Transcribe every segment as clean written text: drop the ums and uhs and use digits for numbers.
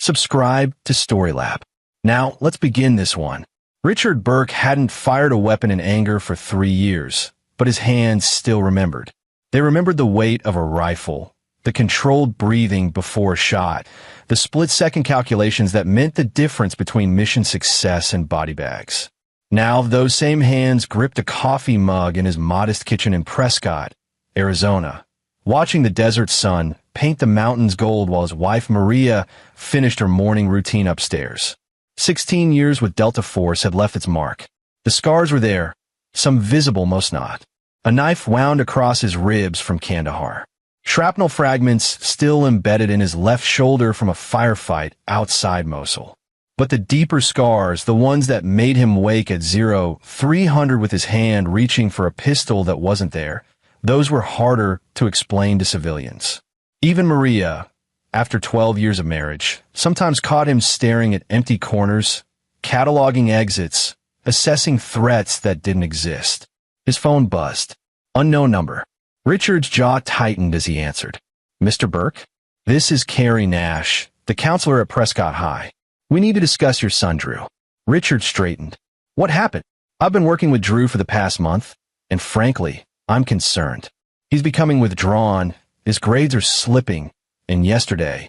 Subscribe to Storylab. Now, let's begin this one. Richard Burke hadn't fired a weapon in anger for 3 years, but his hands still remembered. They remembered the weight of a rifle, the controlled breathing before a shot, the split-second calculations that meant the difference between mission success and body bags. Now, those same hands gripped a coffee mug in his modest kitchen in Prescott, Arizona, watching the desert sun paint the mountains gold while his wife Maria finished her morning routine upstairs. 16 years with Delta Force had left its mark. The scars were there, some visible, most not. A knife wound across his ribs from Kandahar. Shrapnel fragments still embedded in his left shoulder from a firefight outside Mosul. But the deeper scars, the ones that made him wake at 0300 with his hand reaching for a pistol that wasn't there, those were harder to explain to civilians. Even Maria, after 12 years of marriage, sometimes caught him staring at empty corners, cataloging exits, assessing threats that didn't exist. His phone buzzed. Unknown number. Richard's jaw tightened as he answered. Mr. Burke? This is Carrie Nash, the counselor at Prescott High. We need to discuss your son, Drew. Richard straightened. What happened? I've been working with Drew for the past month, and frankly, I'm concerned. He's becoming withdrawn, his grades are slipping, and yesterday...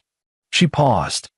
She paused.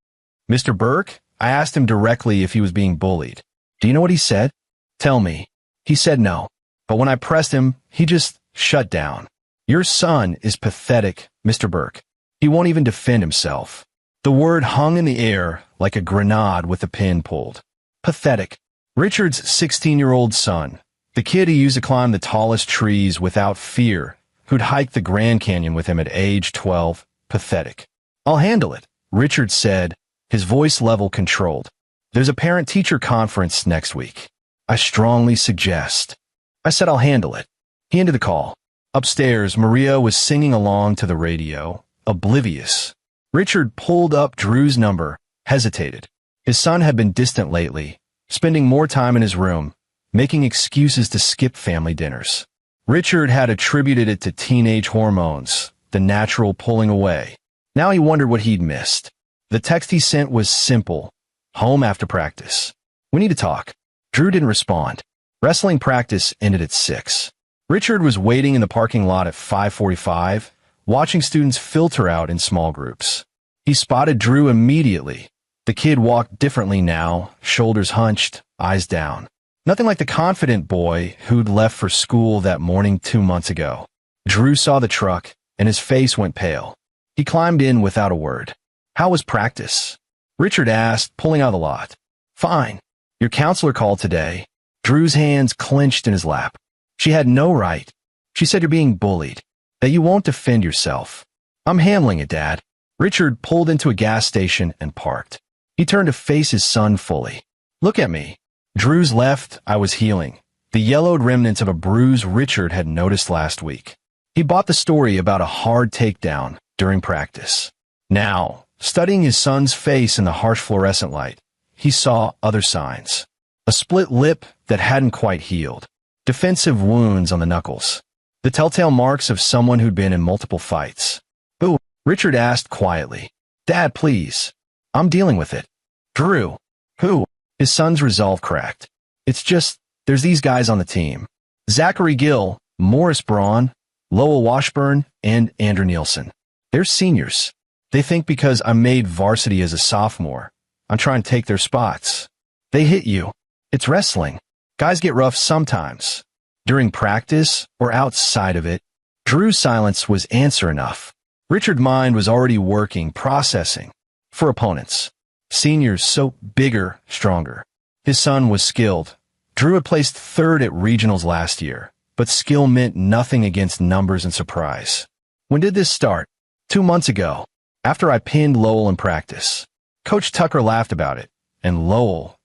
Mr. Burke? I asked him directly if he was being bullied. Do you know what he said? Tell me. He said no. But when I pressed him, he just shut down. Your son is pathetic, Mr. Burke. He won't even defend himself. The word hung in the air like a grenade with the pin pulled. Pathetic. Richard's 16-year-old son, the kid who used to climb the tallest trees without fear, who'd hike the Grand Canyon with him at age 12, pathetic. I'll handle it, Richard said, his voice level controlled. There's a parent-teacher conference next week. I strongly suggest. I said I'll handle it. He ended the call. Upstairs, Maria was singing along to the radio, oblivious. Richard pulled up Drew's number, hesitated. His son had been distant lately, spending more time in his room, making excuses to skip family dinners. Richard had attributed it to teenage hormones, the natural pulling away. Now he wondered what he'd missed. The text he sent was simple. Home after practice. We need to talk. Drew didn't respond. Wrestling practice ended at 6. Richard was waiting in the parking lot at 5:45, watching students filter out in small groups. He spotted Drew immediately. The kid walked differently now, shoulders hunched, eyes down. Nothing like the confident boy who'd left for school that morning 2 months ago. Drew saw the truck, and his face went pale. He climbed in without a word. How was practice? Richard asked, pulling out the lot. Fine. Your counselor called today. Drew's hands clenched in his lap. She had no right. She said you're being bullied, that you won't defend yourself. I'm handling it, Dad. Richard pulled into a gas station and parked. He turned to face his son fully. Look at me. Drew's left, I was healing, the yellowed remnants of a bruise Richard had noticed last week. He bought the story about a hard takedown during practice. Now, studying his son's face in the harsh fluorescent light, he saw other signs. A split lip that hadn't quite healed. Defensive wounds on the knuckles. The telltale marks of someone who'd been in multiple fights. Boo, Richard asked quietly. Dad, please. I'm dealing with it. Drew. Who? His son's resolve cracked. It's just, there's these guys on the team. Zachary Gill, Morris Braun, Lowell Washburn, and Andrew Nielsen. They're seniors. They think because I made varsity as a sophomore, I'm trying to take their spots. They hit you. It's wrestling. Guys get rough sometimes. During practice or outside of it, Drew's silence was answer enough. Richard's mind was already working, processing. For opponents. Seniors so bigger, stronger. His son was skilled. Drew had placed 3rd at regionals last year, but skill meant nothing against numbers and surprise. When did this start? 2 months ago, after I pinned Lowell in practice. Coach Tucker laughed about it, and Lowell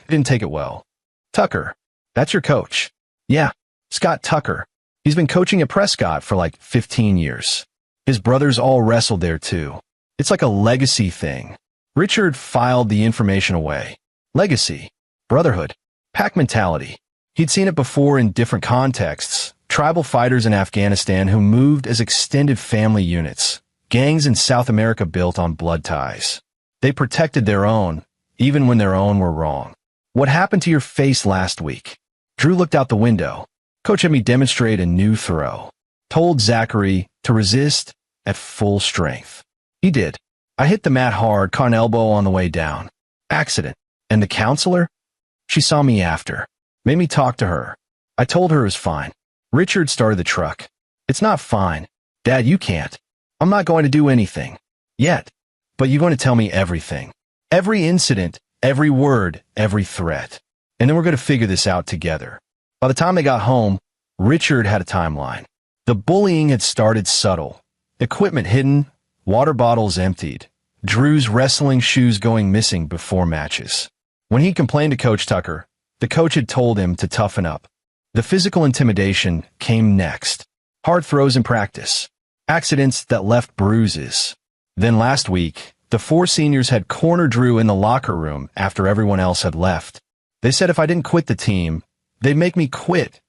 didn't take it well. Tucker, that's your coach. Yeah, Scott Tucker. He's been coaching at Prescott for like 15 years. His brothers all wrestled there too. It's like a legacy thing. Richard filed the information away. Legacy, brotherhood, pack mentality. He'd seen it before in different contexts. Tribal fighters in Afghanistan who moved as extended family units. Gangs in South America built on blood ties. They protected their own, even when their own were wrong. What happened to your face last week? Drew looked out the window. Coach had me demonstrate a new throw. Told Zachary to resist at full strength. He did. I hit the mat hard, caught an elbow on the way down. Accident. And the counselor? She saw me after. Made me talk to her. I told her it was fine. Richard started the truck. It's not fine. Dad, you can't. I'm not going to do anything. Yet. But you're going to tell me everything. Every incident, every word, every threat. And then we're going to figure this out together. By the time they got home, Richard had a timeline. The bullying had started subtle. Equipment hidden, water bottles emptied, Drew's wrestling shoes going missing before matches. When he complained to Coach Tucker, the coach had told him to toughen up. The physical intimidation came next. Hard throws in practice. Accidents that left bruises. Then last week, the four seniors had cornered Drew in the locker room after everyone else had left. They said if I didn't quit the team, they'd make me quit,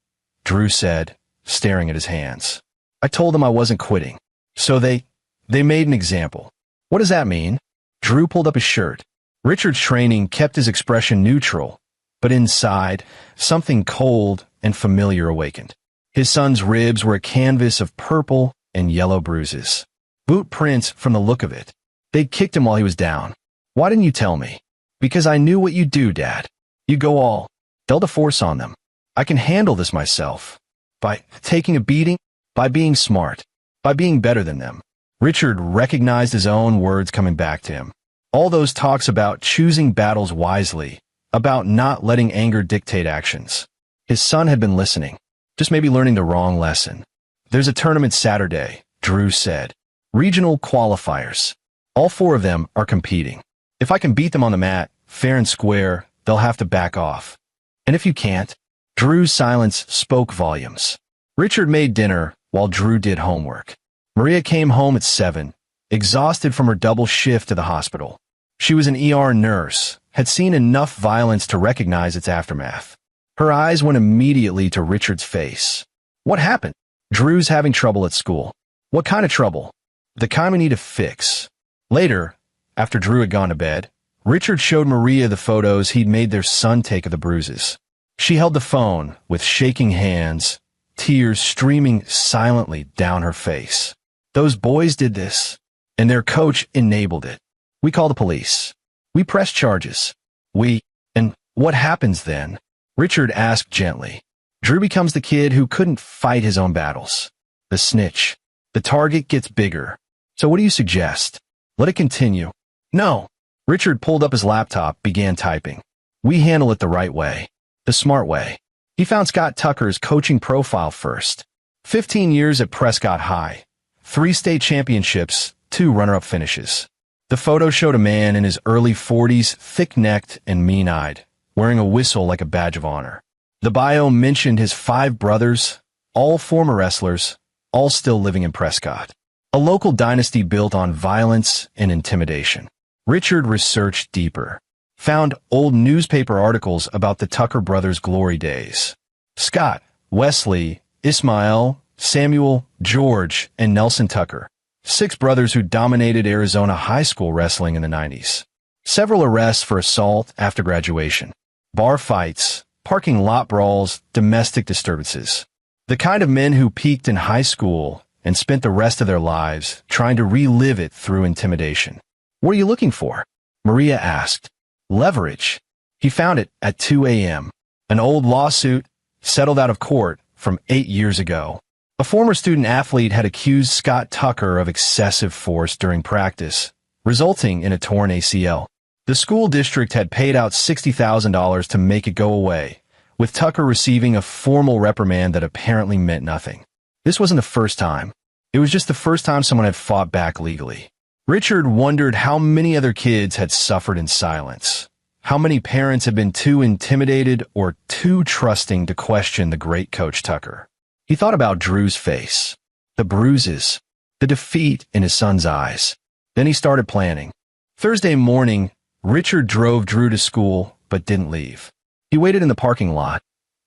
Drew said, staring at his hands. I told them I wasn't quitting. So they made an example. What does that mean? Drew pulled up his shirt. Richard's training kept his expression neutral, but inside, something cold and familiar awakened. His son's ribs were a canvas of purple and yellow bruises. Boot prints from the look of it. They'd kicked him while he was down. Why didn't you tell me? Because I knew what you'd do, Dad. You go all Delta Force on them. I can handle this myself. By taking a beating, by being smart, by being better than them. Richard recognized his own words coming back to him. All those talks about choosing battles wisely, about not letting anger dictate actions. His son had been listening, just maybe learning the wrong lesson. There's a tournament Saturday, Drew said. Regional qualifiers. All four of them are competing. If I can beat them on the mat, fair and square, they'll have to back off. And if you can't, Drew's silence spoke volumes. Richard made dinner while Drew did homework. Maria came home at 7, exhausted from her double shift at the hospital. She was an ER nurse, had seen enough violence to recognize its aftermath. Her eyes went immediately to Richard's face. What happened? Drew's having trouble at school. What kind of trouble? The kind we need to fix. Later, after Drew had gone to bed, Richard showed Maria the photos he'd made their son take of the bruises. She held the phone with shaking hands, tears streaming silently down her face. Those boys did this, and their coach enabled it. We call the police. We press charges. And what happens then? Richard asked gently. Drew becomes the kid who couldn't fight his own battles. The snitch. The target gets bigger. So what do you suggest? Let it continue. No. Richard pulled up his laptop, began typing. We handle it the right way. The smart way. He found Scott Tucker's coaching profile first. 15 years at Prescott High. 3 state championships, 2 runner-up finishes. The photo showed a man in his early 40s, thick-necked and mean-eyed, wearing a whistle like a badge of honor. The bio mentioned his 5 brothers, all former wrestlers, all still living in Prescott. A local dynasty built on violence and intimidation. Richard researched deeper. Found old newspaper articles about the Tucker brothers' glory days. Scott, Wesley, Ismael, Samuel, George, and Nelson Tucker. 6 brothers who dominated Arizona high school wrestling in the 90s. Several arrests for assault after graduation. Bar fights, parking lot brawls, domestic disturbances. The kind of men who peaked in high school and spent the rest of their lives trying to relive it through intimidation. What are you looking for? Maria asked. Leverage. He found it at 2 a.m. An old lawsuit settled out of court from 8 years ago. A former student athlete had accused Scott Tucker of excessive force during practice, resulting in a torn ACL. The school district had paid out $60,000 to make it go away, with Tucker receiving a formal reprimand that apparently meant nothing. This wasn't the first time. It was just the first time someone had fought back legally. Richard wondered how many other kids had suffered in silence. How many parents had been too intimidated or too trusting to question the great Coach Tucker. He thought about Drew's face, the bruises, the defeat in his son's eyes. Then he started planning. Thursday morning, Richard drove Drew to school but didn't leave. He waited in the parking lot,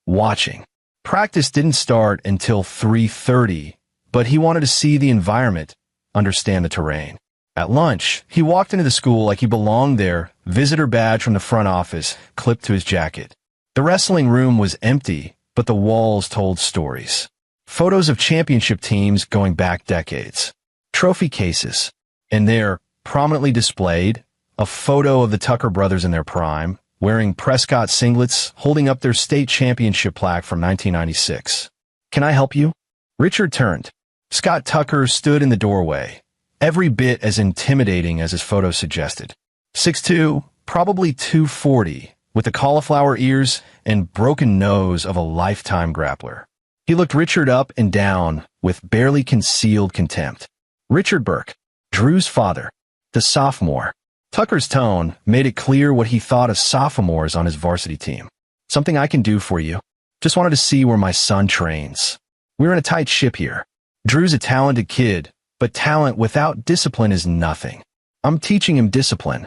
watching. Practice didn't start until 3:30, but he wanted to see the environment, understand the terrain. At lunch, he walked into the school like he belonged there, visitor badge from the front office clipped to his jacket. The wrestling room was empty, but the walls told stories. Photos of championship teams going back decades. Trophy cases. And there, prominently displayed, a photo of the Tucker brothers in their prime, wearing Prescott singlets, holding up their state championship plaque from 1996. "Can I help you?" Richard turned. Scott Tucker stood in the doorway, every bit as intimidating as his photo suggested. 6'2", probably 240, with the cauliflower ears and broken nose of a lifetime grappler. He looked Richard up and down with barely concealed contempt. Richard Burke, Drew's father, the sophomore. Tucker's tone made it clear what he thought of sophomores on his varsity team. "Something I can do for you. Just wanted to see where my son trains. We're in a tight ship here. Drew's a talented kid, but talent without discipline is nothing. I'm teaching him discipline.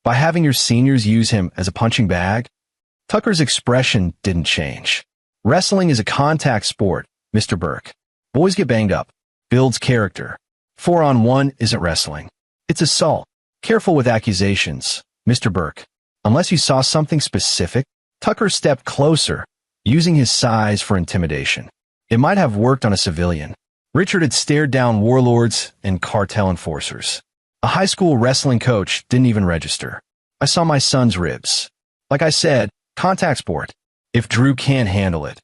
By having your seniors use him as a punching bag?" Tucker's expression didn't change. "Wrestling is a contact sport, Mr. Burke. Boys get banged up. Builds character. 4-on-1 isn't wrestling. It's assault. Careful with accusations, Mr. Burke. Unless you saw something specific." Tucker stepped closer, using his size for intimidation. It might have worked on a civilian. Richard had stared down warlords and cartel enforcers. A high school wrestling coach didn't even register. "I saw my son's ribs. Like I said, contact sport. If Drew can't handle it,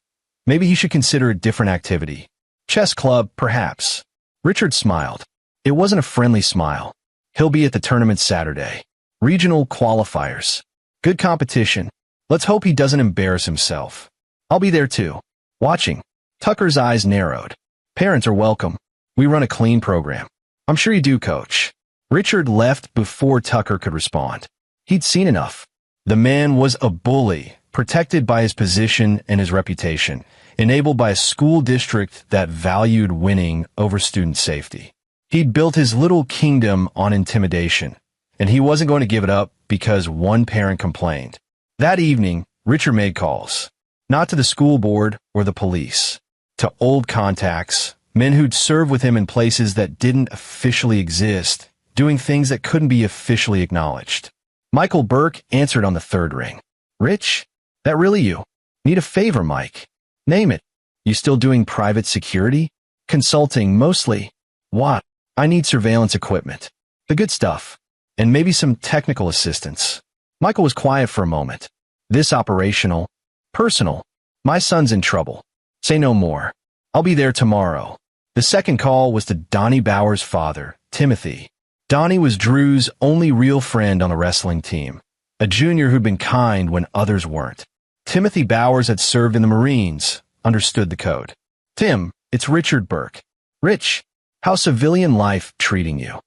maybe he should consider a different activity. Chess club, perhaps." Richard smiled. It wasn't a friendly smile. "He'll be at the tournament Saturday. Regional qualifiers. Good competition. Let's hope he doesn't embarrass himself. I'll be there too, watching." Tucker's eyes narrowed. "Parents are welcome. We run a clean program." "I'm sure you do, Coach." Richard left before Tucker could respond. He'd seen enough. The man was a bully, protected by his position and his reputation, enabled by a school district that valued winning over student safety. He'd built his little kingdom on intimidation, and he wasn't going to give it up because one parent complained. That evening, Richard made calls. Not to the school board or the police. To old contacts, men who'd served with him in places that didn't officially exist, doing things that couldn't be officially acknowledged. Michael Burke answered on the third ring. "Rich? That really you? Need a favor, Mike. Name it. You still doing private security? Consulting mostly? What? I need surveillance equipment. The good stuff. And maybe some technical assistance." Michael was quiet for a moment. "This operational? Personal. My son's in trouble. Say no more. I'll be there tomorrow." The second call was to Donnie Bauer's father, Timothy. Donnie was Drew's only real friend on the wrestling team, a junior who'd been kind when others weren't. Timothy Bowers had served in the Marines, understood the code. "Tim, it's Richard Burke." "Rich, how's civilian life treating you?"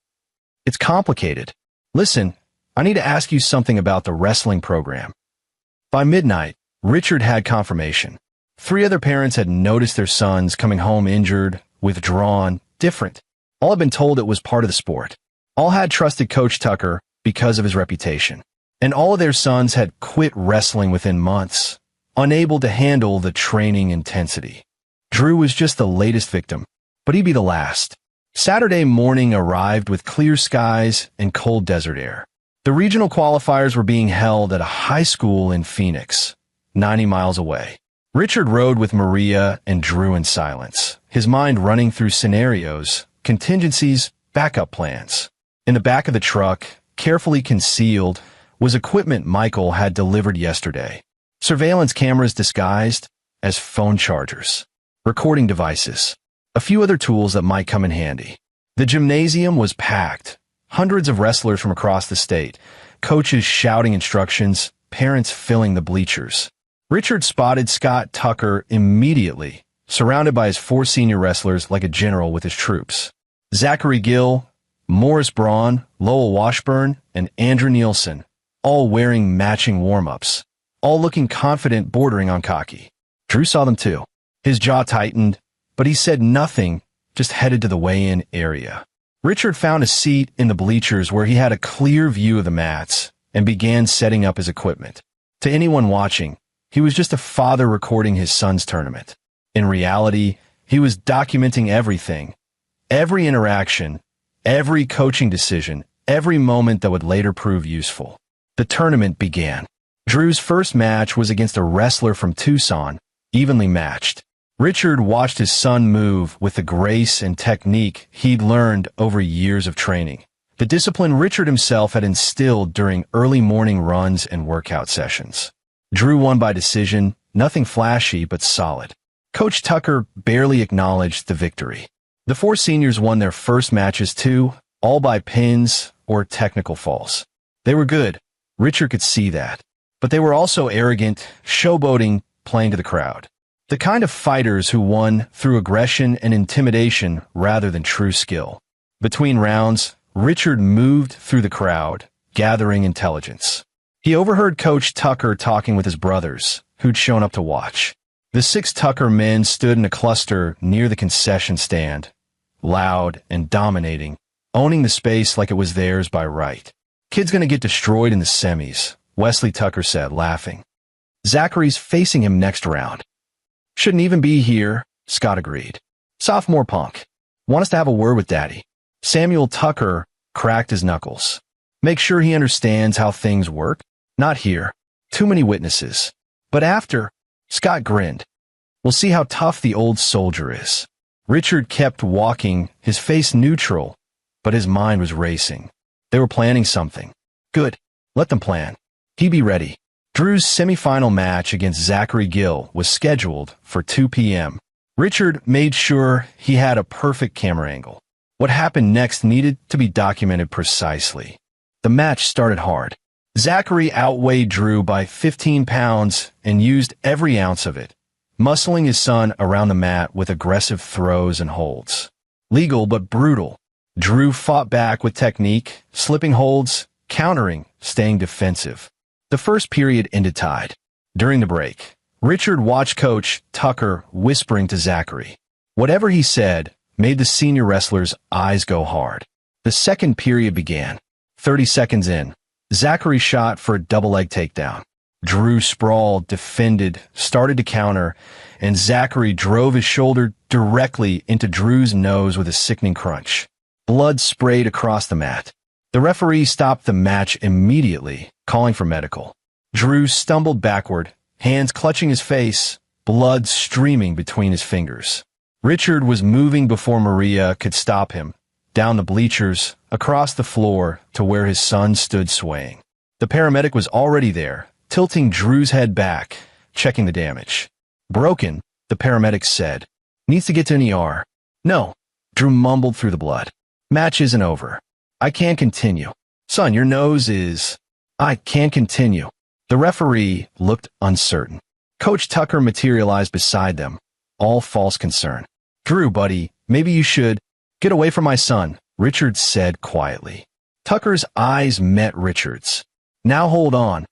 "It's complicated. Listen, I need to ask you something about the wrestling program." By midnight, Richard had confirmation. 3 other parents had noticed their sons coming home injured, withdrawn, different. All had been told it was part of the sport. All had trusted Coach Tucker because of his reputation. And all of their sons had quit wrestling within months, unable to handle the training intensity. Drew was just the latest victim, but he'd be the last. Saturday morning arrived with clear skies and cold desert air. The regional qualifiers were being held at a high school in Phoenix, 90 miles away. Richard rode with Maria and Drew in silence, his mind running through scenarios, contingencies, backup plans. In the back of the truck, carefully concealed, was equipment Michael had delivered yesterday. Surveillance cameras disguised as phone chargers, recording devices, a few other tools that might come in handy. The gymnasium was packed, hundreds of wrestlers from across the state, coaches shouting instructions, parents filling the bleachers. Richard spotted Scott Tucker immediately, surrounded by his 4 senior wrestlers like a general with his troops. Zachary Gill, Morris Braun, Lowell Washburn, and Andrew Nielsen, all wearing matching warm-ups, all looking confident bordering on cocky. Drew saw them too. His jaw tightened, but he said nothing, just headed to the weigh-in area. Richard found a seat in the bleachers where he had a clear view of the mats and began setting up his equipment. To anyone watching, he was just a father recording his son's tournament. In reality, he was documenting everything, every interaction, Every coaching decision, every moment that would later prove useful. The tournament began. Drew's first match was against a wrestler from Tucson, evenly matched. Richard watched his son move with the grace and technique he'd learned over years of training. The discipline Richard himself had instilled during early morning runs and workout sessions. Drew won by decision, nothing flashy but solid. Coach Tucker barely acknowledged the victory. The four seniors won their first matches too, all by pins or technical falls. They were good. Richard could see that. But they were also arrogant, showboating, playing to the crowd. The kind of fighters who won through aggression and intimidation rather than true skill. Between rounds, Richard moved through the crowd, gathering intelligence. He overheard Coach Tucker talking with his brothers, who'd shown up to watch. The 6 Tucker men stood in a cluster near the concession stand, loud and dominating, owning the space like it was theirs by right. "Kid's gonna get destroyed in the semis," Wesley Tucker said, laughing. "Zachary's facing him next round." "Shouldn't even be here," Scott agreed. "Sophomore punk. Want us to have a word with Daddy." Samuel Tucker cracked his knuckles. "Make sure he understands how things work. Not here. Too many witnesses. But after," Scott grinned. "We'll see how tough the old soldier is." Richard kept walking, his face neutral, but his mind was racing. They were planning something. Good. Let them plan. He'd be ready. Drew's semifinal match against Zachary Gill was scheduled for 2 p.m. Richard made sure he had a perfect camera angle. What happened next needed to be documented precisely. The match started hard. Zachary outweighed Drew by 15 pounds and used every ounce of it, muscling his son around the mat with aggressive throws and holds. Legal but brutal. Drew fought back with technique, slipping holds, countering, staying defensive. The first period ended tied. During the break, Richard watched Coach Tucker whispering to Zachary. Whatever he said made the senior wrestler's eyes go hard. The second period began. 30 seconds in, Zachary shot for a double leg takedown. Drew sprawled, defended, started to counter, and Zachary drove his shoulder directly into Drew's nose with a sickening crunch. Blood sprayed across the mat. The referee stopped the match immediately, calling for medical. Drew stumbled backward, hands clutching his face, blood streaming between his fingers. Richard was moving before Maria could stop him, down the bleachers, across the floor to where his son stood swaying. The paramedic was already there, tilting Drew's head back, checking the damage. "Broken," the paramedic said. "Needs to get to an ER." "No," Drew mumbled through the blood. "Match isn't over. I can't continue." "Son, your nose is—" "I can't continue." The referee looked uncertain. Coach Tucker materialized beside them, all false concern. "Drew, buddy, maybe you should—" "Get away from my son," Richard said quietly. Tucker's eyes met Richard's. "Now hold on."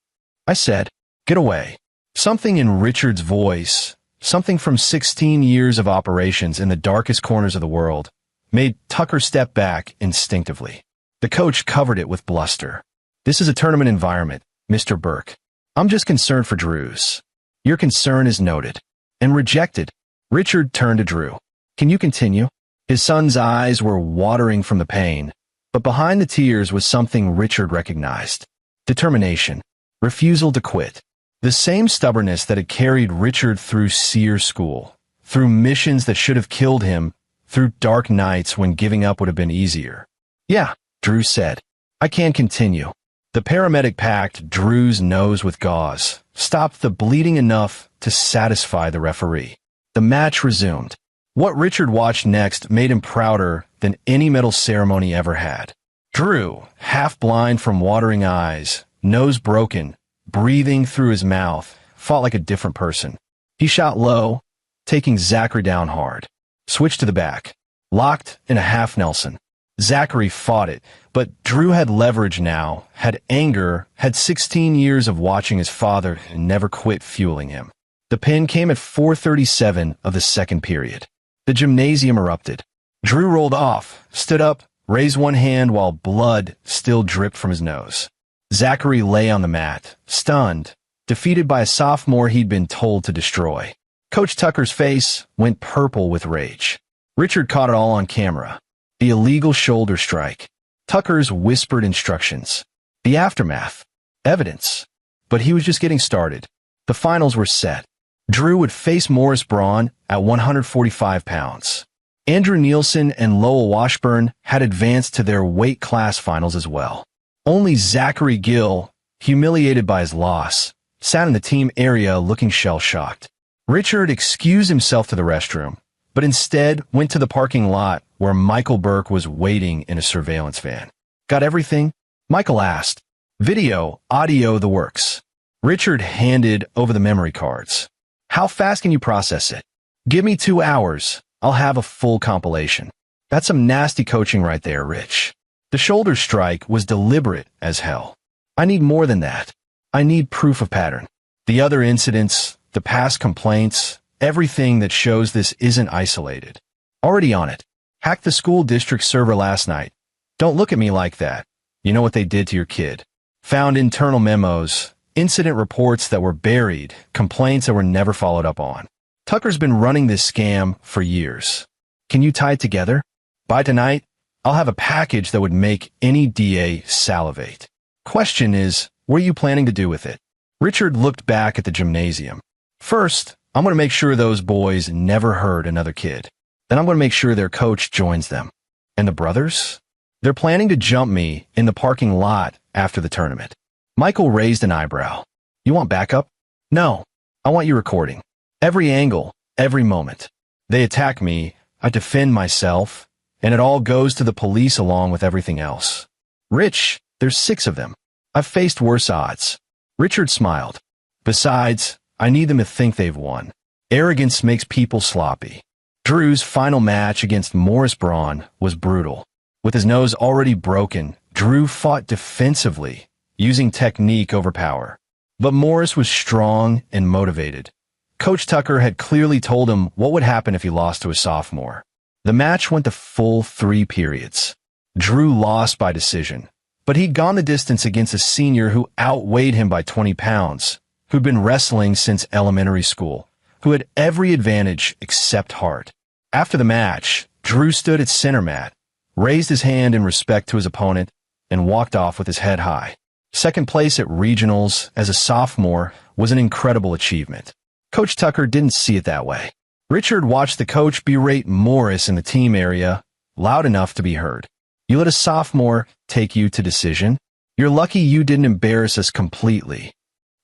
"I said, get away." Something in Richard's voice, something from 16 years of operations in the darkest corners of the world, made Tucker step back instinctively. The coach covered it with bluster. "This is a tournament environment, Mr. Burke. I'm just concerned for Drew's." "Your concern is noted." And rejected. Richard turned to Drew. "Can you continue?" His son's eyes were watering from the pain, but behind the tears was something Richard recognized. Determination. Refusal to quit. The same stubbornness that had carried Richard through SEER school, through missions that should have killed him, through dark nights when giving up would have been easier. "Yeah," Drew said. "I can't continue." The paramedic packed Drew's nose with gauze, stopped the bleeding enough to satisfy the referee. The match resumed. What Richard watched next made him prouder than any medal ceremony ever had. Drew, half blind from watering eyes, nose broken, breathing through his mouth, fought like a different person. He shot low, taking Zachary down hard. Switched to the back. Locked in a half Nelson. Zachary fought it, but Drew had leverage now, had anger, had 16 years of watching his father and never quit fueling him. The pin came at 4:37 of the second period. The gymnasium erupted. Drew rolled off, stood up, raised one hand while blood still dripped from his nose. Zachary lay on the mat, stunned, defeated by a sophomore he'd been told to destroy. Coach Tucker's face went purple with rage. Richard caught it all on camera. The illegal shoulder strike. Tucker's whispered instructions. The aftermath. Evidence. But he was just getting started. The finals were set. Drew would face Morris Braun at 145 pounds. Andrew Nielsen and Lowell Washburn had advanced to their weight class finals as well. Only Zachary Gill, humiliated by his loss, sat in the team area looking shell-shocked. Richard excused himself to the restroom, but instead went to the parking lot where Michael Burke was waiting in a surveillance van. Got everything? Michael asked. Video, audio, the works. Richard handed over the memory cards. How fast can you process it? Give me 2 hours. I'll have a full compilation. That's some nasty coaching right there, Rich. The shoulder strike was deliberate as hell. I need more than that. I need proof of pattern. The other incidents, the past complaints, everything that shows this isn't isolated. Already on it. Hacked the school district server last night. Don't look at me like that. You know what they did to your kid. Found internal memos, incident reports that were buried, complaints that were never followed up on. Tucker's been running this scam for years. Can you tie it together? By tonight, I'll have a package that would make any DA salivate. Question is, what are you planning to do with it? Richard looked back at the gymnasium. First, I'm going to make sure those boys never hurt another kid. Then I'm going to make sure their coach joins them. And the brothers? They're planning to jump me in the parking lot after the tournament. Michael raised an eyebrow. You want backup? No, I want you recording. Every angle, every moment. They attack me, I defend myself, and it all goes to the police along with everything else. Rich, there's 6 of them. I've faced worse odds. Richard smiled. Besides, I need them to think they've won. Arrogance makes people sloppy. Drew's final match against Morris Braun was brutal. With his nose already broken, Drew fought defensively, using technique over power. But Morris was strong and motivated. Coach Tucker had clearly told him what would happen if he lost to a sophomore. The match went the full 3 periods. Drew lost by decision, but he'd gone the distance against a senior who outweighed him by 20 pounds, who'd been wrestling since elementary school, who had every advantage except heart. After the match, Drew stood at center mat, raised his hand in respect to his opponent, and walked off with his head high. Second place at regionals as a sophomore was an incredible achievement. Coach Tucker didn't see it that way. Richard watched the coach berate Morris in the team area, loud enough to be heard. You let a sophomore take you to decision? You're lucky you didn't embarrass us completely.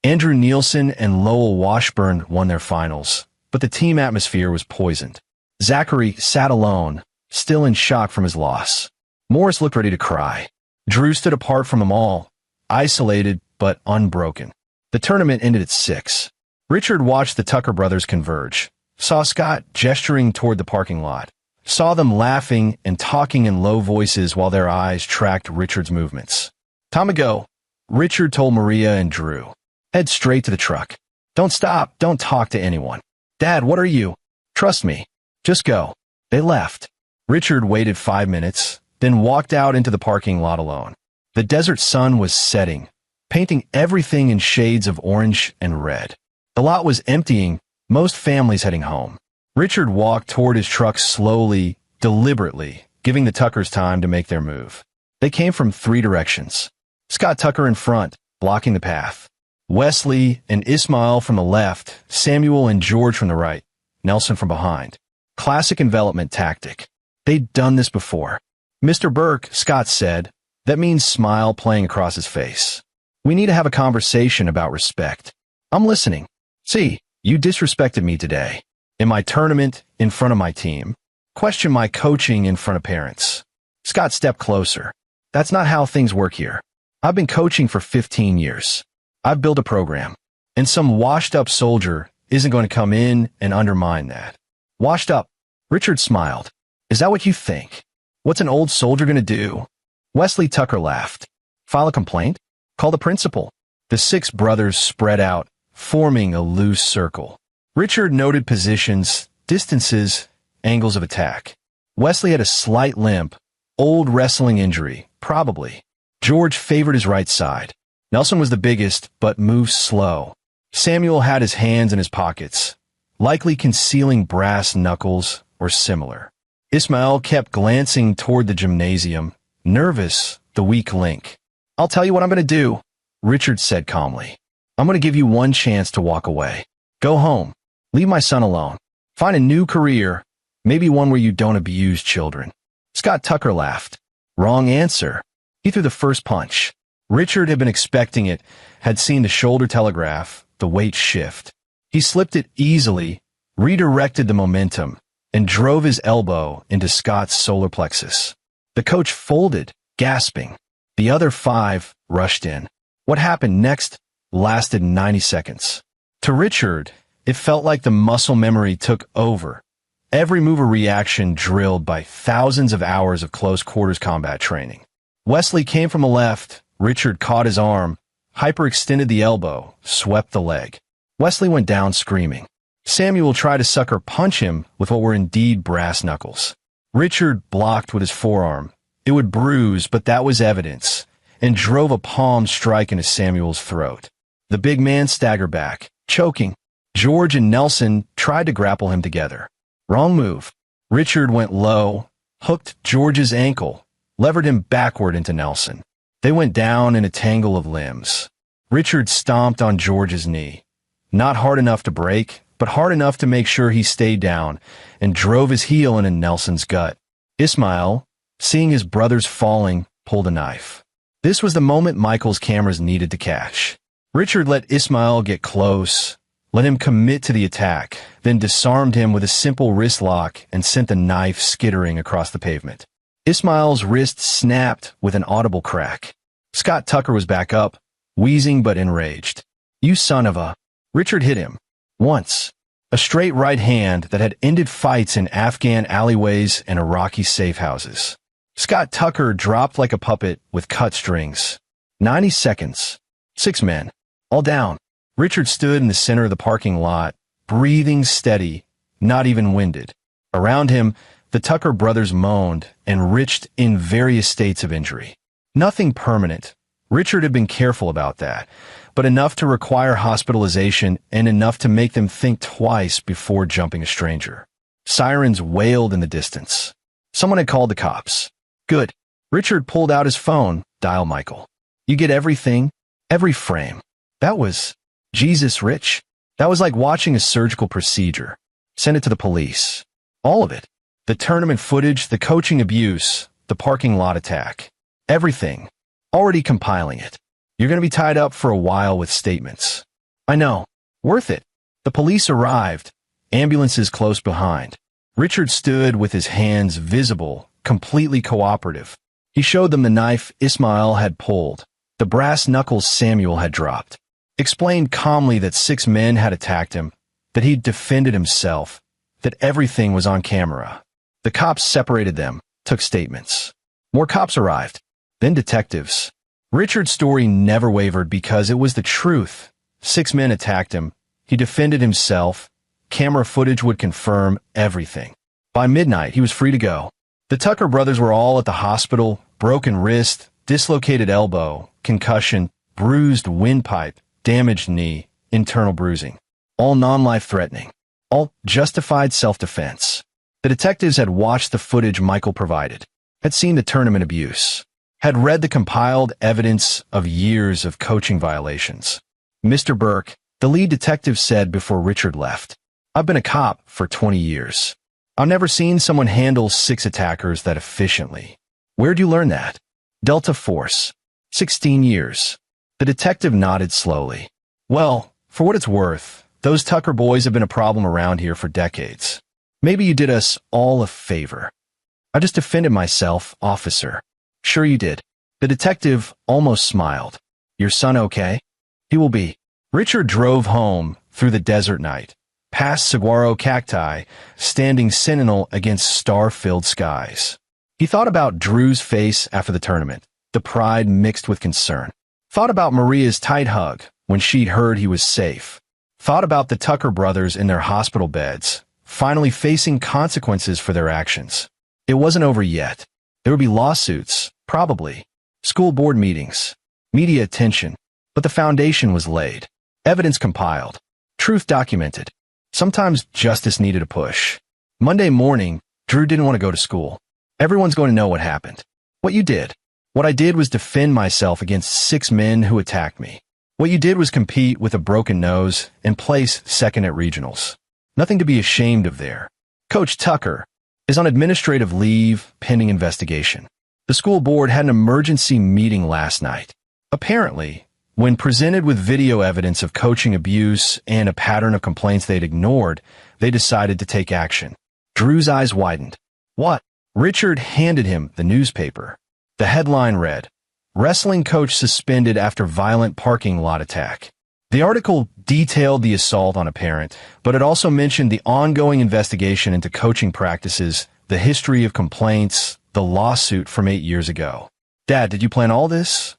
Andrew Nielsen and Lowell Washburn won their finals, but the team atmosphere was poisoned. Zachary sat alone, still in shock from his loss. Morris looked ready to cry. Drew stood apart from them all, isolated but unbroken. The tournament ended at 6. Richard watched the Tucker brothers converge, saw Scott gesturing toward the parking lot, saw them laughing and talking in low voices while their eyes tracked Richard's movements. Time to go, Richard told Maria and Drew. Head straight to the truck. Don't stop, don't talk to anyone. Dad, what are you? Trust me. Just go. They left. Richard waited 5 minutes, then walked out into the parking lot alone. The desert sun was setting, painting everything in shades of orange and red. The lot was emptying, most families heading home. Richard walked toward his truck slowly, deliberately, giving the Tuckers time to make their move. They came from 3 directions. Scott Tucker in front, blocking the path. Wesley and Ismail from the left, Samuel and George from the right, Nelson from behind. Classic envelopment tactic. They'd done this before. Mr. Burke, Scott said, that means smile playing across his face. We need to have a conversation about respect. I'm listening. See, you disrespected me today. In my tournament, in front of my team. Question my coaching in front of parents. Scott stepped closer. That's not how things work here. I've been coaching for 15 years. I've built a program. And some washed-up soldier isn't going to come in and undermine that. Washed up. Richard smiled. Is that what you think? What's an old soldier going to do? Wesley Tucker laughed. File a complaint? Call the principal. The 6 brothers spread out, forming a loose circle. Richard noted positions, distances, angles of attack. Wesley had a slight limp, old wrestling injury, probably. George favored his right side. Nelson was the biggest, but moved slow. Samuel had his hands in his pockets, likely concealing brass knuckles or similar. Ismail kept glancing toward the gymnasium, nervous, the weak link. "I'll tell you what I'm going to do," Richard said calmly. "I'm going to give you one chance to walk away. Go home. Leave my son alone. Find a new career, maybe one where you don't abuse children." Scott Tucker laughed. Wrong answer. He threw the first punch. Richard had been expecting it, had seen the shoulder telegraph, the weight shift. He slipped it easily, redirected the momentum, and drove his elbow into Scott's solar plexus. The coach folded, gasping. The other 5 rushed in. What happened next lasted 90 seconds. To Richard, it felt like the muscle memory took over. Every move or reaction drilled by thousands of hours of close-quarters combat training. Wesley came from the left. Richard caught his arm, hyperextended the elbow, swept the leg. Wesley went down screaming. Samuel tried to sucker punch him with what were indeed brass knuckles. Richard blocked with his forearm. It would bruise, but that was evidence, and drove a palm strike into Samuel's throat. The big man staggered back, choking. George and Nelson tried to grapple him together. Wrong move. Richard went low, hooked George's ankle, levered him backward into Nelson. They went down in a tangle of limbs. Richard stomped on George's knee. Not hard enough to break, but hard enough to make sure he stayed down, and drove his heel into Nelson's gut. Ismail, seeing his brothers falling, pulled a knife. This was the moment Michael's cameras needed to catch. Richard let Ismail get close, let him commit to the attack, then disarmed him with a simple wrist lock and sent the knife skittering across the pavement. Ismail's wrist snapped with an audible crack. Scott Tucker was back up, wheezing but enraged. "You son of a..." Richard hit him. Once. A straight right hand that had ended fights in Afghan alleyways and Iraqi safe houses. Scott Tucker dropped like a puppet with cut strings. 90 seconds. 6 men. All down. Richard stood in the center of the parking lot, breathing steady, not even winded. Around him, the Tucker brothers moaned and writhed in various states of injury. Nothing permanent. Richard had been careful about that, but enough to require hospitalization and enough to make them think twice before jumping a stranger. Sirens wailed in the distance. Someone had called the cops. Good. Richard pulled out his phone. Dial Michael. You get everything? Every frame. That was... Jesus, Rich. That was like watching a surgical procedure. Send it to the police. All of it. The tournament footage, the coaching abuse, the parking lot attack. Everything. Already compiling it. You're going to be tied up for a while with statements. I know. Worth it. The police arrived. Ambulances close behind. Richard stood with his hands visible, completely cooperative. He showed them the knife Ismail had pulled, the brass knuckles Samuel had dropped. Explained calmly that 6 men had attacked him, that he'd defended himself, that everything was on camera. The cops separated them, took statements. More cops arrived, then detectives. Richard's story never wavered because it was the truth. 6 men attacked him. He defended himself. Camera footage would confirm everything. By midnight, he was free to go. The Tucker brothers were all at the hospital, broken wrist, dislocated elbow, concussion, bruised windpipe, damaged knee, internal bruising. All non-life-threatening. All justified self-defense. The detectives had watched the footage Michael provided, had seen the tournament abuse, had read the compiled evidence of years of coaching violations. Mr. Burke, the lead detective, said before Richard left, I've been a cop for 20 years. I've never seen someone handle 6 attackers that efficiently. Where'd you learn that? Delta Force. 16 years. The detective nodded slowly. Well, for what it's worth, those Tucker boys have been a problem around here for decades. Maybe you did us all a favor. I just defended myself, officer. Sure you did. The detective almost smiled. Your son okay? He will be. Richard drove home through the desert night, past saguaro cacti, standing sentinel against star-filled skies. He thought about Drew's face after the tournament, the pride mixed with concern. Thought about Maria's tight hug when she'd heard he was safe. Thought about the Tucker brothers in their hospital beds, finally facing consequences for their actions. It wasn't over yet. There would be lawsuits, probably. School board meetings. Media attention. But the foundation was laid. Evidence compiled. Truth documented. Sometimes justice needed a push. Monday morning, Drew didn't want to go to school. Everyone's going to know what happened. What you did. What I did was defend myself against 6 men who attacked me. What you did was compete with a broken nose and place second at regionals. Nothing to be ashamed of there. Coach Tucker is on administrative leave pending investigation. The school board had an emergency meeting last night. Apparently, when presented with video evidence of coaching abuse and a pattern of complaints they'd ignored, they decided to take action. Drew's eyes widened. What? Richard handed him the newspaper. The headline read, "Wrestling coach suspended after violent parking lot attack." The article detailed the assault on a parent, but it also mentioned the ongoing investigation into coaching practices, the history of complaints, the lawsuit from 8 years ago. Dad, did you plan all this?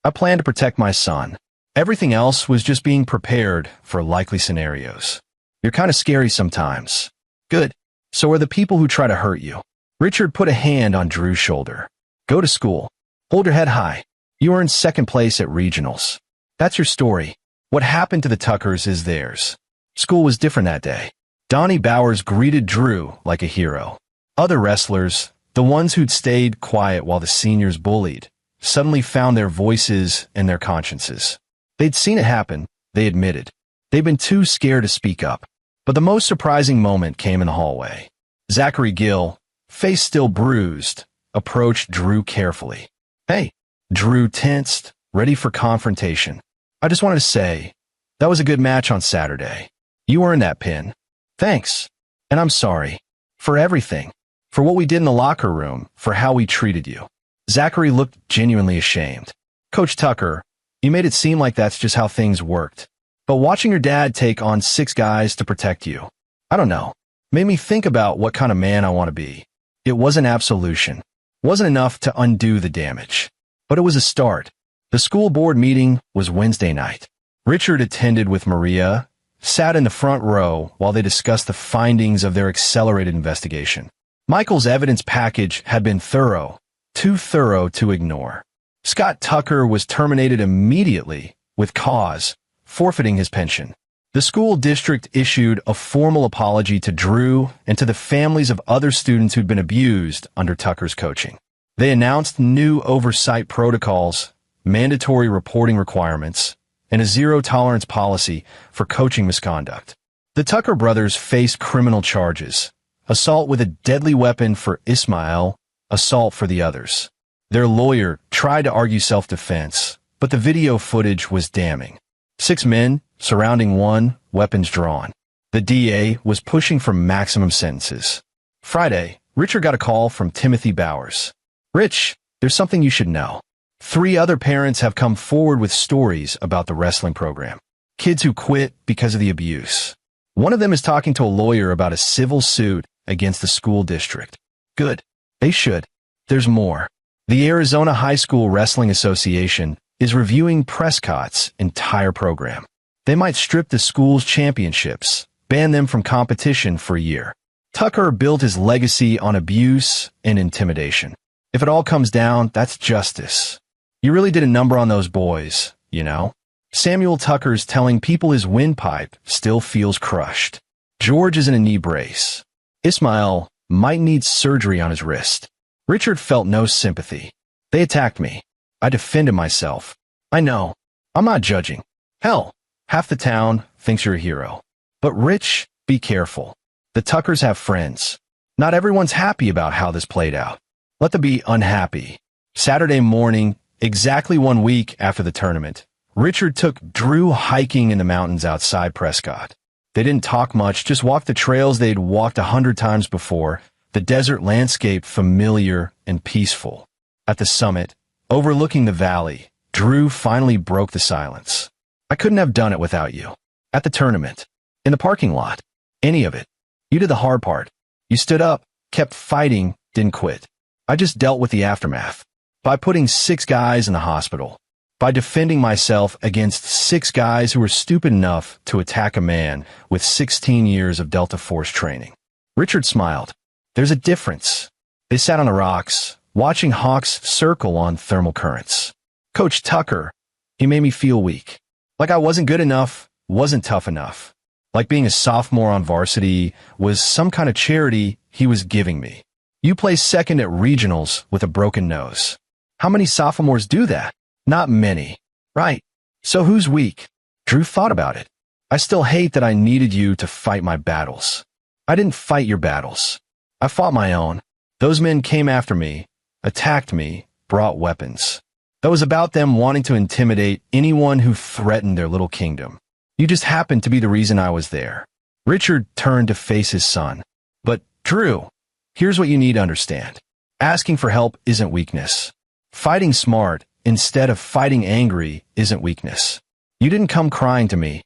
I planned to protect my son. Everything else was just being prepared for likely scenarios. You're kind of scary sometimes. Good. So are the people who try to hurt you. Richard put a hand on Drew's shoulder. Go to school. Hold your head high. You are in second place at regionals. That's your story. What happened to the Tuckers is theirs. School was different that day. Donnie Bowers greeted Drew like a hero. Other wrestlers, the ones who'd stayed quiet while the seniors bullied, suddenly found their voices and their consciences. They'd seen it happen, they admitted. They'd been too scared to speak up. But the most surprising moment came in the hallway. Zachary Gill, face still bruised, approached Drew carefully. Hey. Drew tensed, ready for confrontation. I just wanted to say, that was a good match on Saturday. You earned that pin. Thanks. And I'm sorry. For everything. For what we did in the locker room, for how we treated you. Zachary looked genuinely ashamed. Coach Tucker, you made it seem like that's just how things worked. But watching your dad take on 6 guys to protect you, I don't know, made me think about what kind of man I want to be. It wasn't absolution. Wasn't enough to undo the damage. But it was a start. The school board meeting was Wednesday night. Richard attended with Maria, sat in the front row while they discussed the findings of their accelerated investigation. Michael's evidence package had been thorough, too thorough to ignore. Scott Tucker was terminated immediately with cause, forfeiting his pension. The school district issued a formal apology to Drew and to the families of other students who'd been abused under Tucker's coaching. They announced new oversight protocols, mandatory reporting requirements, and a zero-tolerance policy for coaching misconduct. The Tucker brothers faced criminal charges, assault with a deadly weapon for Ismail, assault for the others. Their lawyer tried to argue self-defense, but the video footage was damning. 6 men surrounding one, weapons drawn. The DA was pushing for maximum sentences. Friday, Richard got a call from Timothy Bowers. Rich, there's something you should know. 3 other parents have come forward with stories about the wrestling program. Kids who quit because of the abuse. One of them is talking to a lawyer about a civil suit against the school district. Good. They should. There's more. The Arizona High School Wrestling Association is reviewing Prescott's entire program. They might strip the school's championships, ban them from competition for a year. Tucker built his legacy on abuse and intimidation. If it all comes down, that's justice. You really did a number on those boys, you know? Samuel Tucker's telling people his windpipe still feels crushed. George is in a knee brace. Ismail might need surgery on his wrist. Richard felt no sympathy. They attacked me. I defended myself. I know. I'm not judging. Hell, half the town thinks you're a hero. But Rich, be careful. The Tuckers have friends. Not everyone's happy about how this played out. Let them be unhappy. Saturday morning, exactly 1 week after the tournament, Richard took Drew hiking in the mountains outside Prescott. They didn't talk much, just walked the trails they'd walked 100 times before, the desert landscape familiar and peaceful. At the summit, overlooking the valley, Drew finally broke the silence. I couldn't have done it without you. At the tournament. In the parking lot. Any of it. You did the hard part. You stood up, kept fighting, didn't quit. I just dealt with the aftermath. By putting 6 guys in the hospital. By defending myself against 6 guys who were stupid enough to attack a man with 16 years of Delta Force training. Richard smiled. There's a difference. They sat on the rocks, watching hawks circle on thermal currents. Coach Tucker, he made me feel weak. Like I wasn't good enough, wasn't tough enough. like being a sophomore on varsity was some kind of charity he was giving me. You placed second at regionals with a broken nose. How many sophomores do that? Not many. Right. So who's weak? Drew thought about it. I still hate that I needed you to fight my battles. I didn't fight your battles. I fought my own. Those men came after me, attacked me, brought weapons. That was about them wanting to intimidate anyone who threatened their little kingdom. You just happened to be the reason I was there. Richard turned to face his son. But, Drew, here's what you need to understand. Asking for help isn't weakness. Fighting smart instead of fighting angry isn't weakness. You didn't come crying to me.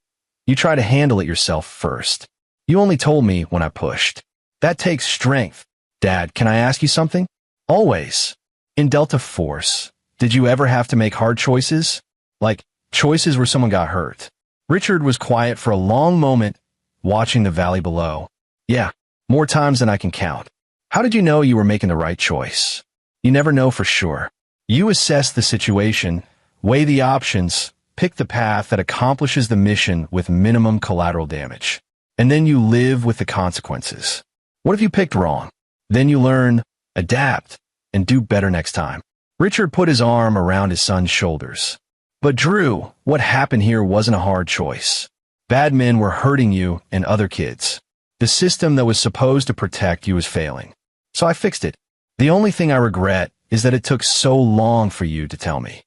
You tried to handle it yourself first. You only told me when I pushed. That takes strength. Dad, can I ask you something? Always. In Delta Force, did you ever have to make hard choices? Like, choices where someone got hurt? Richard was quiet for a long moment, watching the valley below. Yeah, more times than I can count. How did you know you were making the right choice? You never know for sure. You assess the situation, weigh the options, pick the path that accomplishes the mission with minimum collateral damage. And then you live with the consequences. What if you picked wrong? Then you learn, adapt, and do better next time. Richard put his arm around his son's shoulders. But Drew, what happened here wasn't a hard choice. Bad men were hurting you and other kids. The system that was supposed to protect you was failing. So I fixed it. The only thing I regret is that it took so long for you to tell me.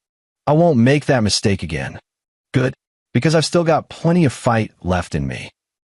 I won't make that mistake again. Good, because I've still got plenty of fight left in me.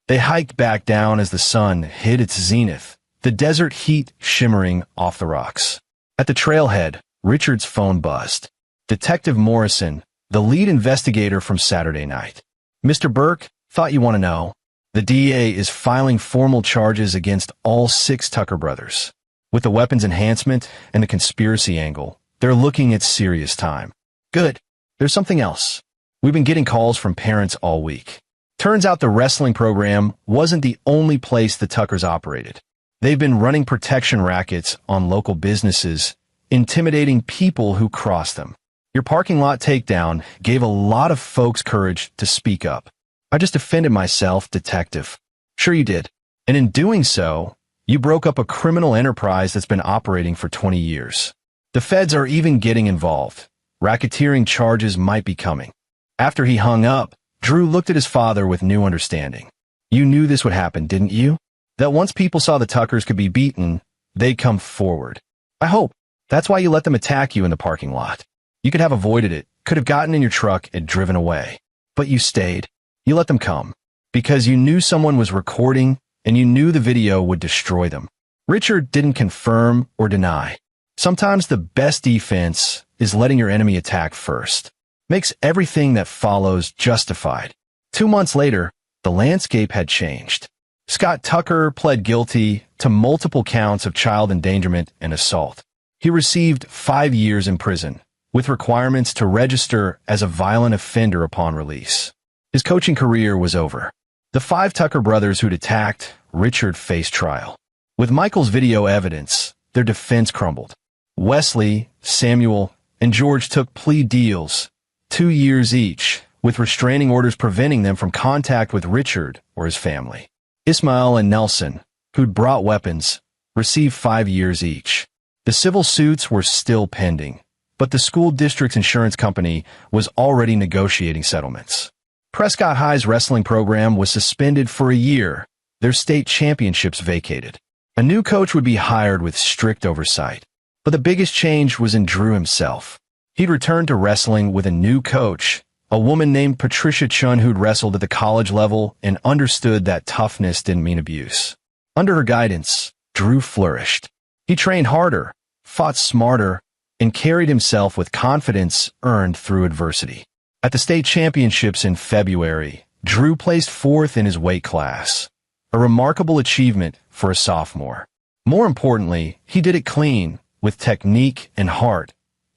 They hiked back down as the sun hit its zenith, the desert heat shimmering off the rocks. At the trailhead, Richard's phone buzzed. Detective Morrison, the lead investigator from Saturday night. Mr. Burke, thought you want to know. The DA is filing formal charges against all 6 Tucker brothers. With the weapons enhancement and the conspiracy angle, they're looking at serious time. Good. There's something else. We've been getting calls from parents all week. Turns out the wrestling program wasn't the only place the Tuckers operated. They've been running protection rackets on local businesses, intimidating people who cross them. Your parking lot takedown gave a lot of folks courage to speak up. I just defended myself, detective. Sure you did. And in doing so, you broke up a criminal enterprise that's been operating for 20 years. The feds are even getting involved. Racketeering charges might be coming. After he hung up, Drew looked at his father with new understanding. You knew this would happen, didn't you? That once people saw the Tuckers could be beaten, they'd come forward. I hope. That's why you let them attack you in the parking lot. You could have avoided it, could have gotten in your truck and driven away. But you stayed. You let them come. Because you knew someone was recording and you knew the video would destroy them. Richard didn't confirm or deny. Sometimes the best defense is letting your enemy attack first. Makes everything that follows justified. 2 months later, the landscape had changed. Scott Tucker pled guilty to multiple counts of child endangerment and assault. He received 5 years in prison, with requirements to register as a violent offender upon release. His coaching career was over. The 5 Tucker brothers who'd attacked Richard faced trial. With Michael's video evidence, their defense crumbled. Wesley, Samuel, and George took plea deals, 2 years each, with restraining orders preventing them from contact with Richard or his family. Ismael and Nelson, who'd brought weapons, received 5 years each. The civil suits were still pending, but the school district's insurance company was already negotiating settlements. Prescott High's wrestling program was suspended for a year, their state championships vacated. A new coach would be hired with strict oversight. But the biggest change was in Drew himself. He'd returned to wrestling with a new coach, a woman named Patricia Chun who'd wrestled at the college level and understood that toughness didn't mean abuse. Under her guidance, Drew flourished. He trained harder, fought smarter, and carried himself with confidence earned through adversity. At the state championships in February, Drew placed 4th in his weight class, a remarkable achievement for a sophomore. More importantly, he did it clean, with technique and heart,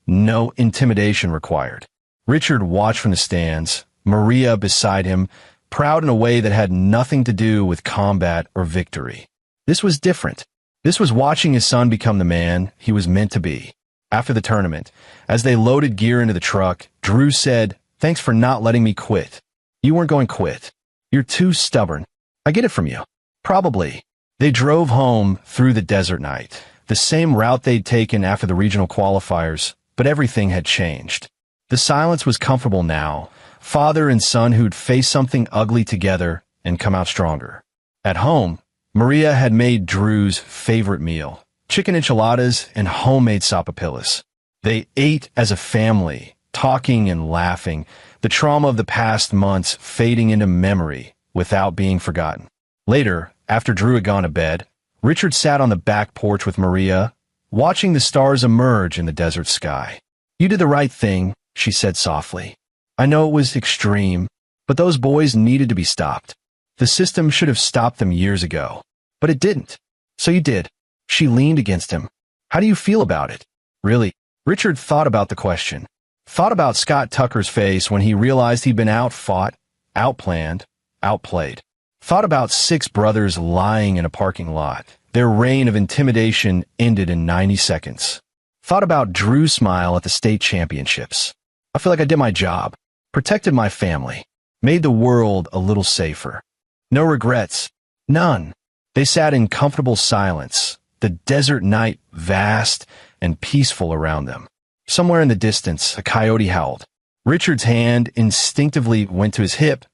no intimidation required. Richard watched from the stands, Maria beside him, proud in a way that had nothing to do with combat or victory. This was different. This was watching his son become the man he was meant to be. After the tournament, as they loaded gear into the truck, Drew said, "Thanks for not letting me quit. You weren't going to quit. You're too stubborn. I get it from you. Probably. They drove home through the desert night, the same route they'd taken after the regional qualifiers, but everything had changed. The silence was comfortable now, father and son who'd faced something ugly together and come out stronger. At home, Maria had made Drew's favorite meal, chicken enchiladas and homemade sapapillas. They ate as a family, talking and laughing, the trauma of the past months fading into memory without being forgotten. Later, after Drew had gone to bed, Richard sat on the back porch with Maria, watching the stars emerge in the desert sky. "You did the right thing," she said softly. "I know it was extreme, but those boys needed to be stopped. The system should have stopped them years ago. But it didn't. So you did." She leaned against him. "How do you feel about it?" "Really?" Richard thought about the question. Thought about Scott Tucker's face when he realized he'd been outfought, outplanned, outplayed. Thought about 6 brothers lying in a parking lot. Their reign of intimidation ended in 90 seconds. Thought about Drew's smile at the state championships. "I feel like I did my job. Protected my family. Made the world a little safer. No regrets. None." They sat in comfortable silence, the desert night vast and peaceful around them. Somewhere in the distance, a coyote howled. Richard's hand instinctively went to his hip,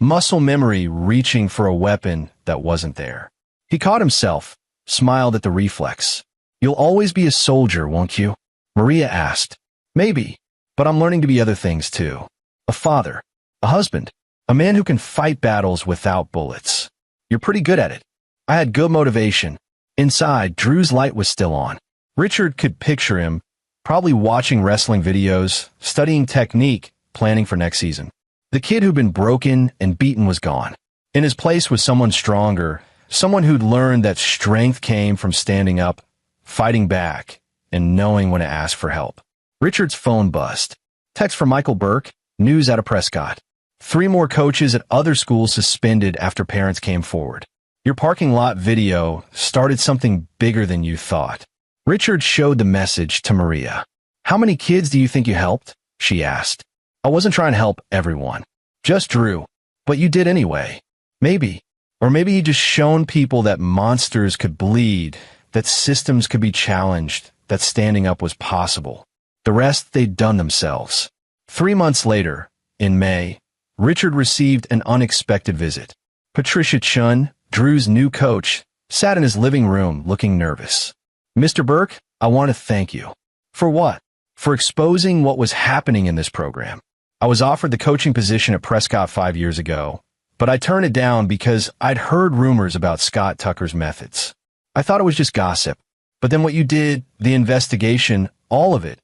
muscle memory reaching for a weapon that wasn't there. He caught himself, smiled at the reflex. "You'll always be a soldier, won't you?" Maria asked. "Maybe, but I'm learning to be other things too. A father, a husband, a man who can fight battles without bullets. You're pretty good at it." I had good motivation. Inside, Drew's light was still on. Richard could picture him, probably watching wrestling videos, studying technique, planning for next season. The kid who'd been broken and beaten was gone. In his place was someone stronger, someone who'd learned that strength came from standing up, fighting back, and knowing when to ask for help. Richard's phone buzzed. Text from Michael Burke, news out of Prescott. 3 more coaches at other schools suspended after parents came forward. Your parking lot video started something bigger than you thought. Richard showed the message to Maria. "How many kids do you think you helped?" she asked. "I wasn't trying to help everyone. Just Drew. But you did anyway. Maybe. Or maybe you just shown people that monsters could bleed, that systems could be challenged, that standing up was possible. The rest they'd done themselves." 3 months later, in May, Richard received an unexpected visit. Patricia Chun, Drew's new coach, sat in his living room looking nervous. "Mr. Burke, I want to thank you." "For what?" "For exposing what was happening in this program. I was offered the coaching position at Prescott 5 years ago, but I turned it down because I'd heard rumors about Scott Tucker's methods. I thought it was just gossip. But then what you did, the investigation, all of it,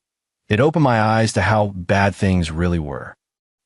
it opened my eyes to how bad things really were.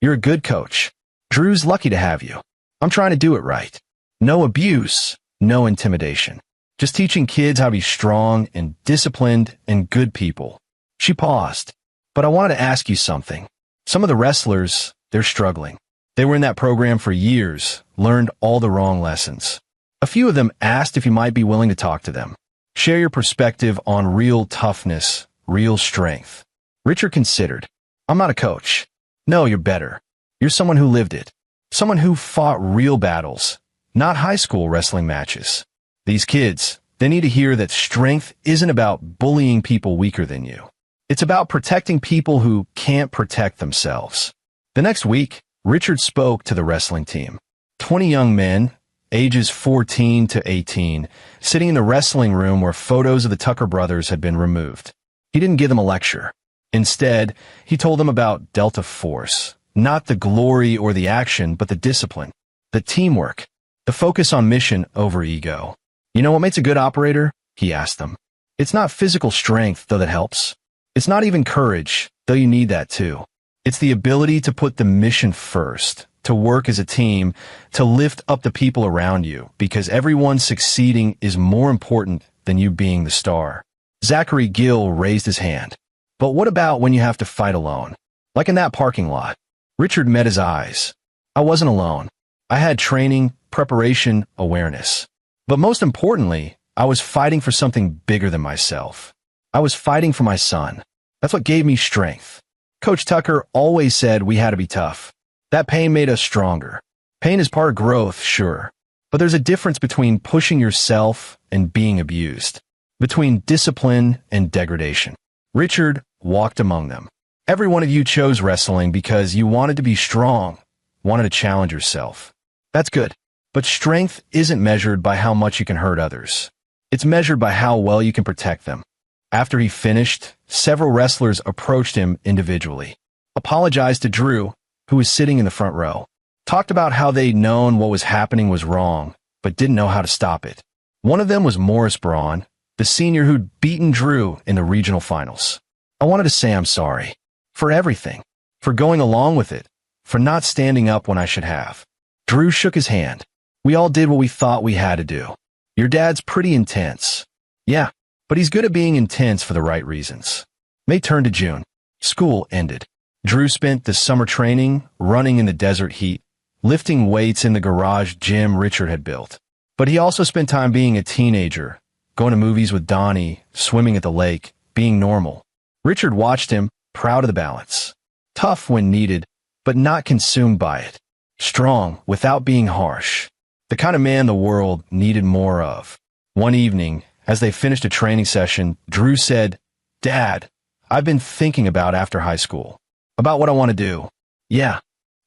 You're a good coach. Drew's lucky to have you. I'm trying to do it right. No abuse, no intimidation. Just teaching kids how to be strong and disciplined and good people." She paused. "But I wanted to ask you something. Some of the wrestlers, they're struggling. They were in that program for years, learned all the wrong lessons. A few of them asked if you might be willing to talk to them. Share your perspective on real toughness, real strength." Richard considered. "I'm not a coach." "No, you're better. You're someone who lived it. Someone who fought real battles, not high school wrestling matches. These kids, they need to hear that strength isn't about bullying people weaker than you. It's about protecting people who can't protect themselves." The next week, Richard spoke to the wrestling team. 20 young men, ages 14 to 18, sitting in the wrestling room where photos of the Tucker brothers had been removed. He didn't give them a lecture. Instead, he told them about Delta Force, not the glory or the action, but the discipline, the teamwork, the focus on mission over ego. "You know what makes a good operator?" he asked them. "It's not physical strength, though that helps. It's not even courage, though you need that too. It's the ability to put the mission first, to work as a team, to lift up the people around you, because everyone succeeding is more important than you being the star." Zachary Gill raised his hand. "But what about when you have to fight alone? Like in that parking lot?" Richard met his eyes. "I wasn't alone. I had training, preparation, awareness. But most importantly, I was fighting for something bigger than myself. I was fighting for my son. That's what gave me strength. Coach Tucker always said we had to be tough. That pain made us stronger. Pain is part of growth, sure. But there's a difference between pushing yourself and being abused, between discipline and degradation. Richard walked among them. Every one of you chose wrestling because you wanted to be strong, wanted to challenge yourself. That's good. But strength isn't measured by how much you can hurt others. It's measured by how well you can protect them. After he finished, several wrestlers approached him individually, apologized to Drew, who was sitting in the front row, talked about how they'd known what was happening was wrong, but didn't know how to stop it. One of them was Morris Braun, the senior who'd beaten Drew in the regional finals. I wanted to say I'm sorry. For everything. For going along with it. For not standing up when I should have. Drew shook his hand. We all did what we thought we had to do. Your dad's pretty intense. Yeah, but he's good at being intense for the right reasons. May turned to June. School ended. Drew spent the summer training, running in the desert heat, lifting weights in the garage gym Richard had built. But he also spent time being a teenager, going to movies with Donnie, swimming at the lake, being normal. Richard watched him, proud of the balance. Tough when needed, but not consumed by it. Strong without being harsh. The kind of man the world needed more of. One evening, as they finished a training session, Drew said, "Dad, I've been thinking about after high school. About what I want to do. Yeah,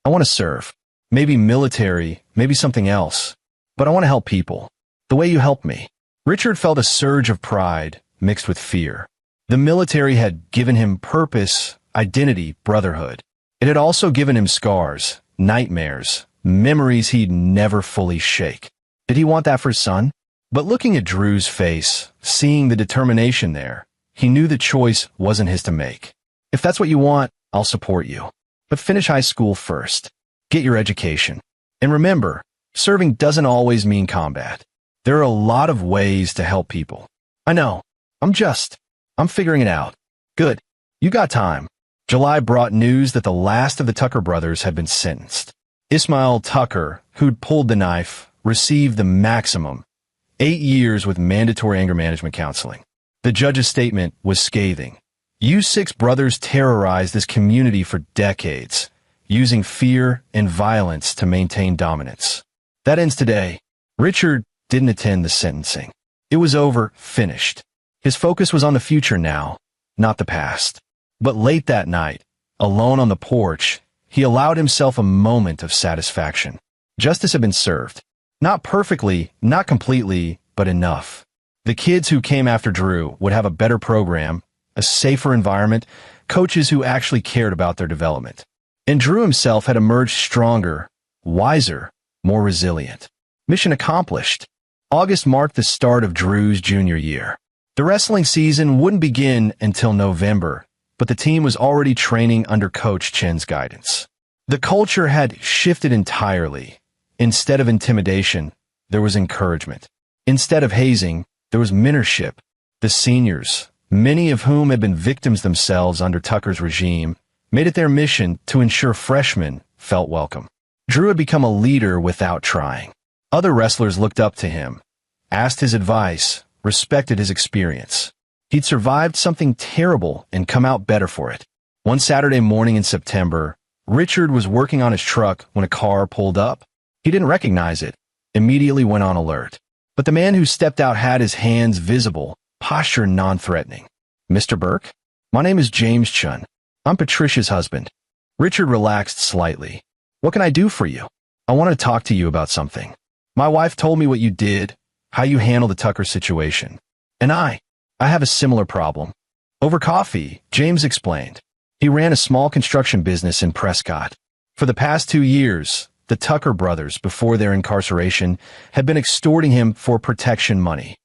I want to serve. Maybe military, maybe something else. But I want to help people. The way you helped me." Richard felt a surge of pride mixed with fear. The military had given him purpose, identity, brotherhood. It had also given him scars, nightmares, memories he'd never fully shake. Did he want that for his son? But looking at Drew's face, seeing the determination there, he knew the choice wasn't his to make. If that's what you want, I'll support you. But finish high school first. Get your education. And remember, serving doesn't always mean combat. There are a lot of ways to help people. I know. I'm figuring it out. Good. You got time. July brought news that the last of the Tucker brothers had been sentenced. Ismail Tucker, who'd pulled the knife, received the maximum, 8 years with mandatory anger management counseling. The judge's statement was scathing. You six brothers terrorized this community for decades, using fear and violence to maintain dominance. That ends today. Richard didn't attend the sentencing. It was over, finished. His focus was on the future now, not the past. But late that night, alone on the porch, he allowed himself a moment of satisfaction. Justice had been served. Not perfectly, not completely, but enough. The kids who came after Drew would have a better program, a safer environment, coaches who actually cared about their development. And Drew himself had emerged stronger, wiser, more resilient. Mission accomplished. August marked the start of Drew's junior year. The wrestling season wouldn't begin until November, but the team was already training under Coach Chen's guidance. The culture had shifted entirely. Instead of intimidation, there was encouragement. Instead of hazing, there was mentorship. The seniors, many of whom had been victims themselves under Tucker's regime, made it their mission to ensure freshmen felt welcome. Drew had become a leader without trying. Other wrestlers looked up to him, asked his advice, respected his experience. He'd survived something terrible and come out better for it. One Saturday morning in September, Richard was working on his truck when a car pulled up. He didn't recognize it, immediately went on alert. But the man who stepped out had his hands visible, posture non-threatening. "Mr. Burke? My name is James Chun. I'm Patricia's husband." Richard relaxed slightly. "What can I do for you? I want to talk to you about something. My wife told me what you did, how you handled the Tucker situation. And I have a similar problem." Over coffee, James explained. He ran a small construction business in Prescott. For the past 2 years, the Tucker brothers, before their incarceration, had been extorting him for protection money.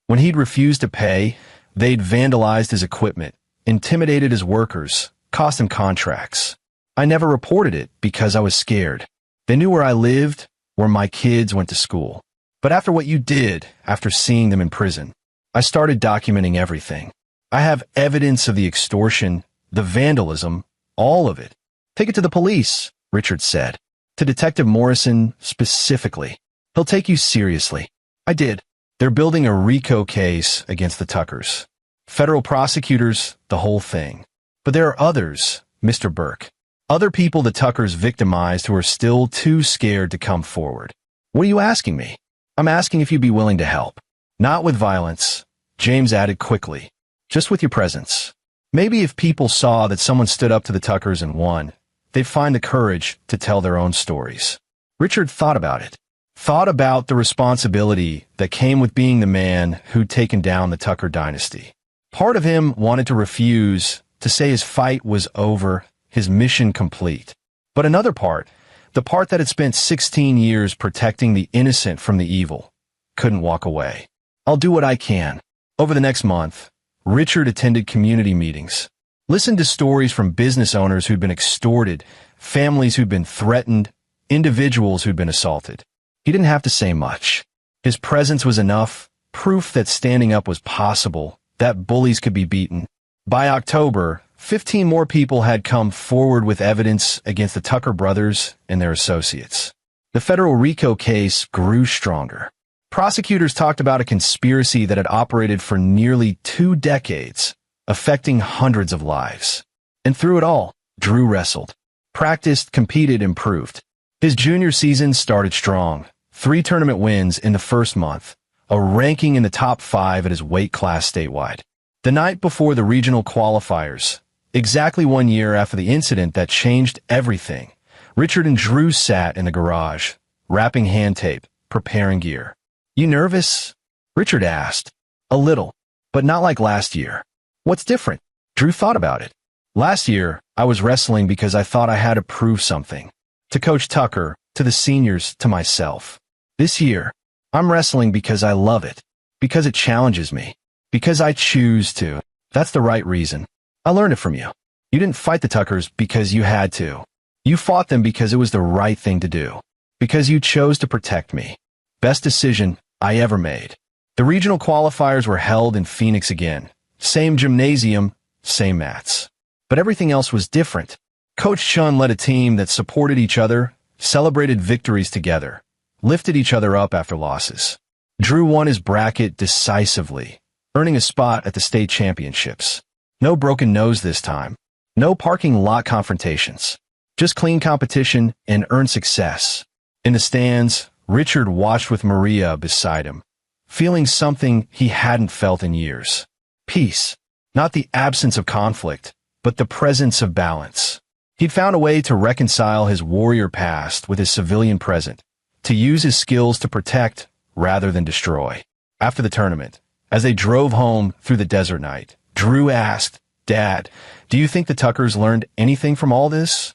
When he'd refused to pay, they'd vandalized his equipment, intimidated his workers, cost him contracts. I never reported it because I was scared. They knew where I lived, where my kids went to school. But after what you did, after seeing them in prison, I started documenting everything. I have evidence of the extortion, the vandalism, all of it. Take it to the police, Richard said. To Detective Morrison specifically. He'll take you seriously. I did. They're building a RICO case against the Tuckers. Federal prosecutors, the whole thing. But there are others, Mr. Burke. Other people the Tuckers victimized who are still too scared to come forward. What are you asking me? I'm asking if you'd be willing to help. Not with violence, James added quickly. Just with your presence. Maybe if people saw that someone stood up to the Tuckers and won, they'd find the courage to tell their own stories. Richard thought about it. Thought about the responsibility that came with being the man who'd taken down the Tucker dynasty. Part of him wanted to refuse, to say his fight was over, his mission complete. But another part, the part that had spent 16 years protecting the innocent from the evil, couldn't walk away. I'll do what I can. Over the next month, Richard attended community meetings, listened to stories from business owners who'd been extorted, families who'd been threatened, individuals who'd been assaulted. He didn't have to say much. His presence was enough, proof that standing up was possible, that bullies could be beaten. By October, 15 more people had come forward with evidence against the Tucker brothers and their associates. The federal RICO case grew stronger. Prosecutors talked about a conspiracy that had operated for nearly 2 decades, affecting hundreds of lives. And through it all, Drew wrestled, practiced, competed, improved. His junior season started strong. 3 tournament wins in the first month, a ranking in the top 5 at his weight class statewide. The night before the regional qualifiers, exactly 1 year after the incident that changed everything, Richard and Drew sat in the garage, wrapping hand tape, preparing gear. You nervous? Richard asked. A little, but not like last year. What's different? Drew thought about it. Last year, I was wrestling because I thought I had to prove something. To Coach Tucker, to the seniors, to myself. This year, I'm wrestling because I love it, because it challenges me, because I choose to. That's the right reason. I learned it from you. You didn't fight the Tuckers because you had to. You fought them because it was the right thing to do, because you chose to protect me. Best decision I ever made. The regional qualifiers were held in Phoenix again. Same gymnasium, same mats. But everything else was different. Coach Chun led a team that supported each other, celebrated victories together, lifted each other up after losses. Drew won his bracket decisively, earning a spot at the state championships. No broken nose this time. No parking lot confrontations. Just clean competition and earned success. In the stands, Richard watched with Maria beside him, feeling something he hadn't felt in years. Peace. Not the absence of conflict, but the presence of balance. He'd found a way to reconcile his warrior past with his civilian present, to use his skills to protect rather than destroy. After the tournament, as they drove home through the desert night, Drew asked, Dad, do you think the Tuckers learned anything from all this?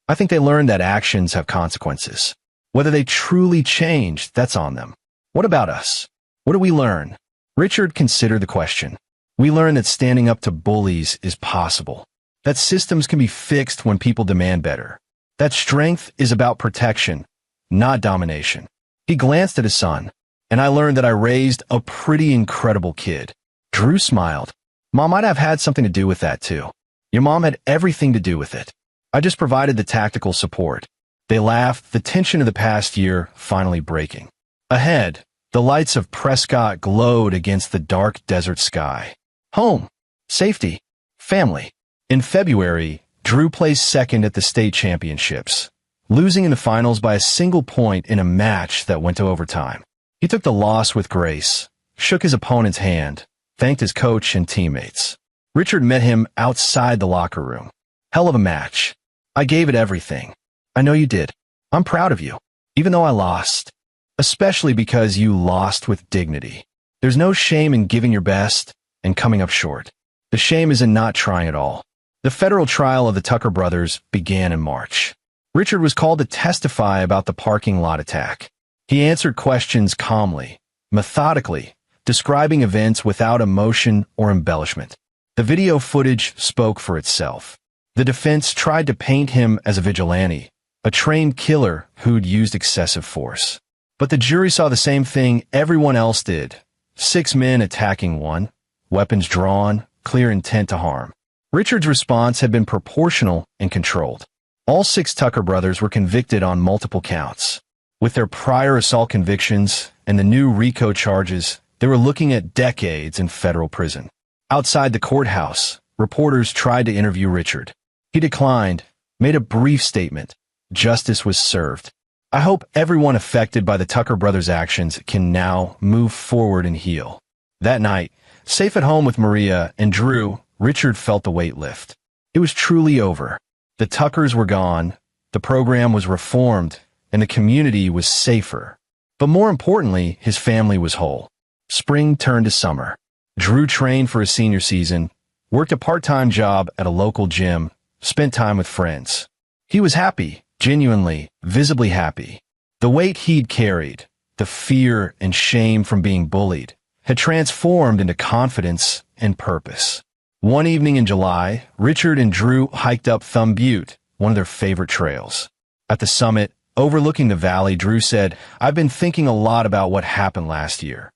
I think they learned that actions have consequences. Whether they truly changed, that's on them. What about us? What do we learn? Richard considered the question. We learned that standing up to bullies is possible. That systems can be fixed when people demand better. That strength is about protection, not domination. He glanced at his son, and I learned that I raised a pretty incredible kid. Drew smiled. Mom might have had something to do with that too. Your mom had everything to do with it. I just provided the tactical support. They laughed, the tension of the past year finally breaking. Ahead, the lights of Prescott glowed against the dark desert sky. Home, safety, family. In February, Drew placed second at the state championships, losing in the finals by a single point in a match that went to overtime. He took the loss with grace, shook his opponent's hand, thanked his coach and teammates. Richard met him outside the locker room. Hell of a match. I gave it everything. I know you did. I'm proud of you, even though I lost. Especially because you lost with dignity. There's no shame in giving your best and coming up short. The shame is in not trying at all. The federal trial of the Tucker brothers began in March. Richard was called to testify about the parking lot attack. He answered questions calmly, methodically, describing events without emotion or embellishment. The video footage spoke for itself. The defense tried to paint him as a vigilante, a trained killer who'd used excessive force. But the jury saw the same thing everyone else did. 6 men attacking one, weapons drawn, clear intent to harm. Richard's response had been proportional and controlled. All 6 Tucker brothers were convicted on multiple counts. With their prior assault convictions and the new RICO charges, they were looking at decades in federal prison. Outside the courthouse, reporters tried to interview Richard. He declined, made a brief statement. Justice was served. I hope everyone affected by the Tucker brothers' actions can now move forward and heal. That night, safe at home with Maria and Drew, Richard felt the weight lift. It was truly over. The Tuckers were gone, the program was reformed, and the community was safer. But more importantly, his family was whole. Spring turned to summer. Drew trained for his senior season, worked a part-time job at a local gym, spent time with friends. He was happy, genuinely, visibly happy. The weight he'd carried, the fear and shame from being bullied, had transformed into confidence and purpose. One evening in July, Richard and Drew hiked up Thumb Butte, one of their favorite trails. At the summit, overlooking the valley, Drew said, "I've been thinking a lot about what happened last year.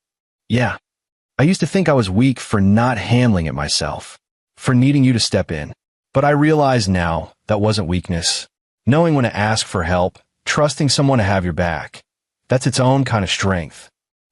Yeah, I used to think I was weak for not handling it myself, for needing you to step in. But I realize now that wasn't weakness. Knowing when to ask for help, trusting someone to have your back, that's its own kind of strength.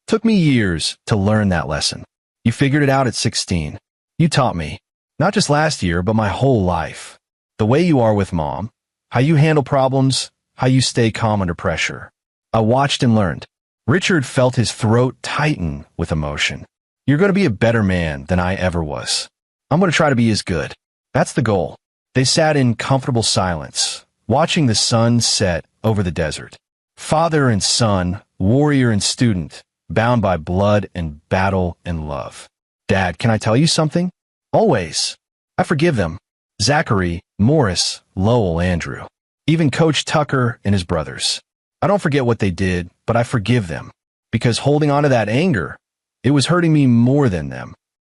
Took me years to learn that lesson. You figured it out at 16. You taught me, not just last year, but my whole life. The way you are with Mom, how you handle problems, how you stay calm under pressure. I watched and learned." Richard felt his throat tighten with emotion. "You're going to be a better man than I ever was. I'm going to try to be as good. That's the goal." They sat in comfortable silence, watching the sun set over the desert. Father and son, warrior and student, bound by blood and battle and love. "Dad, can I tell you something?" "Always. I forgive them. Zachary, Morris, Lowell, Andrew. Even Coach Tucker and his brothers. I don't forget what they did, but I forgive them. Because holding on to that anger, it was hurting me more than them."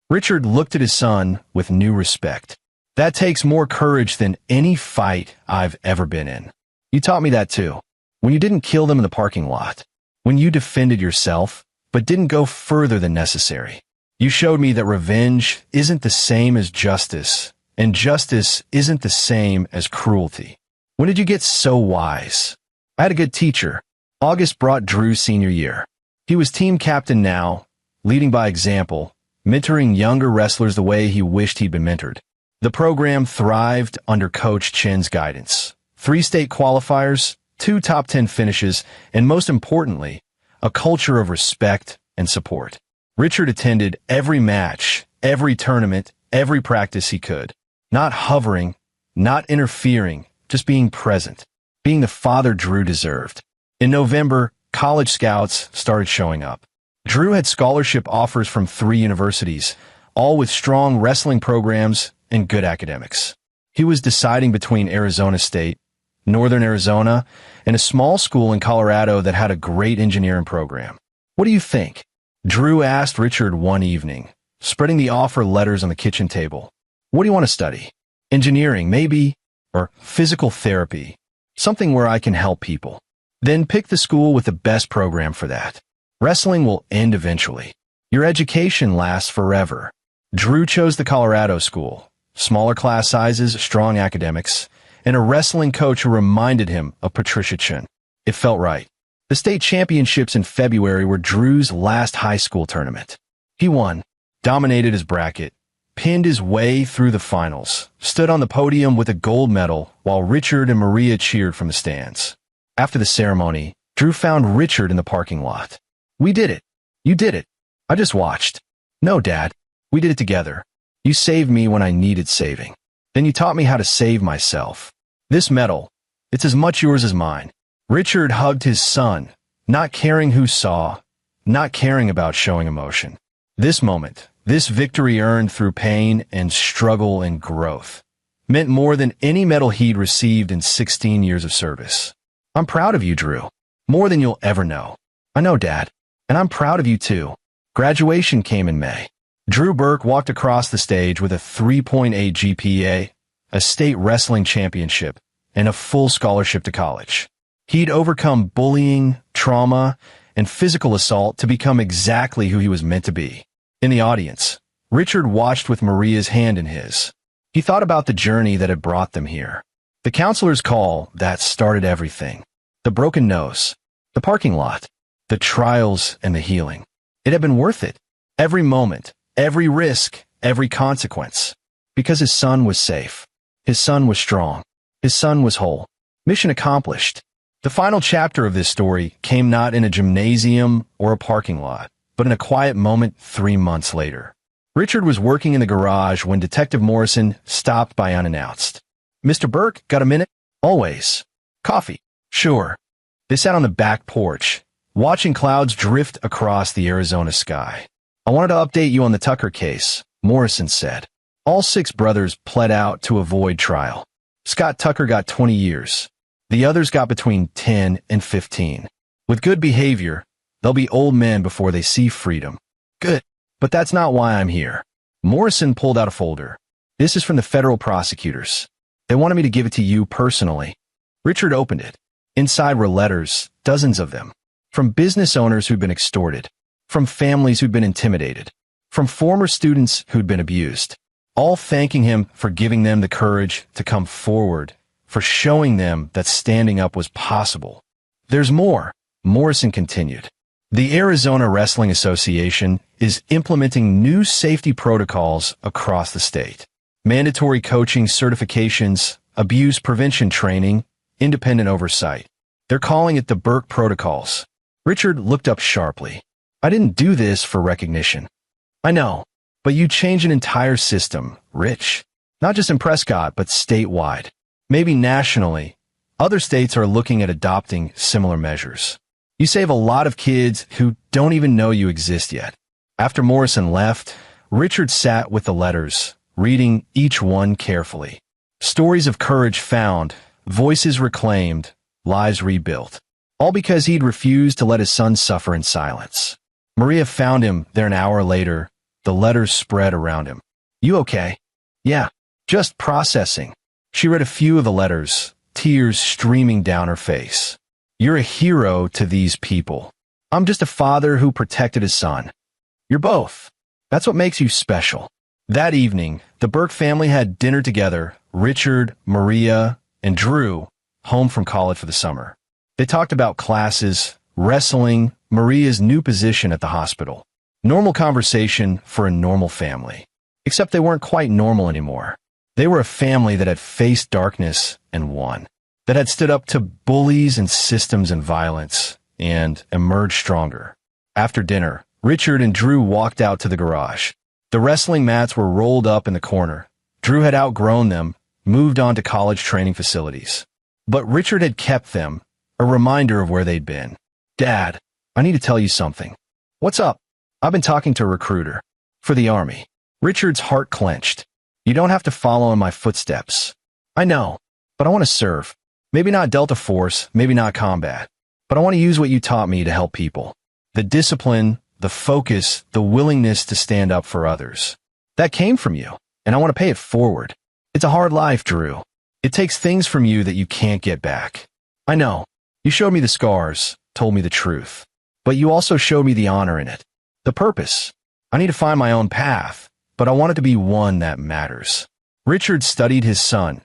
Richard looked at his son with new respect. "That takes more courage than any fight I've ever been in. You taught me that too. When you didn't kill them in the parking lot. When you defended yourself, but didn't go further than necessary. You showed me that revenge isn't the same as justice, and justice isn't the same as cruelty. When did you get so wise?" I had a good teacher. August brought Drew's senior year. He was team captain now, leading by example, mentoring younger wrestlers the way he wished he'd been mentored. The program thrived under Coach Chen's guidance. 3 state qualifiers, 2 top 10 finishes, and most importantly, a culture of respect and support. Richard attended every match, every tournament, every practice he could. Not hovering, not interfering, just being present. Being the father Drew deserved. In November, college scouts started showing up. Drew had scholarship offers from 3 universities, all with strong wrestling programs and good academics. He was deciding between Arizona State, Northern Arizona, and a small school in Colorado that had a great engineering program. "What do you think?" Drew asked Richard one evening, spreading the offer letters on the kitchen table. "What do you want to study? Engineering, maybe? Or physical therapy? Something where I can help people." "Then pick the school with the best program for that. Wrestling will end eventually. Your education lasts forever." Drew chose the Colorado school. Smaller class sizes, strong academics, and a wrestling coach who reminded him of Patricia Chen. It felt right. The state championships in February were Drew's last high school tournament. He won, dominated his bracket, pinned his way through the finals, stood on the podium with a gold medal while Richard and Maria cheered from the stands. After the ceremony, Drew found Richard in the parking lot. "We did it. You did it. I just watched." "No, Dad. We did it together. You saved me when I needed saving. Then you taught me how to save myself. This medal, it's as much yours as mine." Richard hugged his son, not caring who saw, not caring about showing emotion. This moment, this victory earned through pain and struggle and growth, meant more than any medal he'd received in 16 years of service. "I'm proud of you, Drew. More than you'll ever know." "I know, Dad. And I'm proud of you too." Graduation came in May. Drew Burke walked across the stage with a 3.8 GPA, a state wrestling championship, and a full scholarship to college. He'd overcome bullying, trauma, and physical assault to become exactly who he was meant to be. In the audience, Richard watched with Maria's hand in his. He thought about the journey that had brought them here. The counselor's call that started everything. The broken nose, the parking lot, the trials and the healing. It had been worth it. Every moment, every risk, every consequence. Because his son was safe. His son was strong. His son was whole. Mission accomplished. The final chapter of this story came not in a gymnasium or a parking lot, but in a quiet moment 3 months later. Richard was working in the garage when Detective Morrison stopped by unannounced. "Mr. Burke, got a minute?" "Always." "Coffee?" "Sure." They sat on the back porch, watching clouds drift across the Arizona sky. "I wanted to update you on the Tucker case," Morrison said. All 6 brothers pled out to avoid trial. Scott Tucker got 20 years. The others got between 10 and 15. With good behavior, they'll be old men before they see freedom. "Good. But that's not why I'm here." Morrison pulled out a folder. "This is from the federal prosecutors. They wanted me to give it to you personally." Richard opened it. Inside were letters, dozens of them, from business owners who'd been extorted, from families who'd been intimidated, from former students who'd been abused, all thanking him for giving them the courage to come forward, for showing them that standing up was possible. "There's more," Morrison continued. "The Arizona Wrestling Association is implementing new safety protocols across the state. Mandatory coaching certifications, abuse prevention training, independent oversight. They're calling it the Burke Protocols." Richard looked up sharply. "I didn't do this for recognition." "I know, but you changed an entire system, Rich. Not just in Prescott, but statewide. Maybe nationally. Other states are looking at adopting similar measures. You save a lot of kids who don't even know you exist yet." After Morrison left, Richard sat with the letters, reading each one carefully. Stories of courage found, voices reclaimed, lives rebuilt. All because he'd refused to let his son suffer in silence. Maria found him there an hour later, the letters spread around him. "You okay?" "Yeah, just processing." She read a few of the letters, tears streaming down her face. "You're a hero to these people. I'm just a father who protected his son. You're both. That's what makes you special." That evening, the Burke family had dinner together, Richard, Maria, and Drew, home from college for the summer. They talked about classes, wrestling, Maria's new position at the hospital. Normal conversation for a normal family. Except they weren't quite normal anymore. They were a family that had faced darkness and won. That had stood up to bullies and systems and violence, and emerged stronger. After dinner, Richard and Drew walked out to the garage. The wrestling mats were rolled up in the corner. Drew had outgrown them, moved on to college training facilities. But Richard had kept them, a reminder of where they'd been. "Dad, I need to tell you something." "What's up?" "I've been talking to a recruiter. For the Army." Richard's heart clenched. "You don't have to follow in my footsteps." "I know, but I want to serve. Maybe not Delta Force, maybe not combat. But I want to use what you taught me to help people. The discipline, the focus, the willingness to stand up for others. That came from you, and I want to pay it forward. It's a hard life, Drew. It takes things from you that you can't get back. I know. You showed me the scars, told me the truth. But you also showed me the honor in it. The purpose. I need to find my own path, but I want it to be one that matters." Richard studied his son.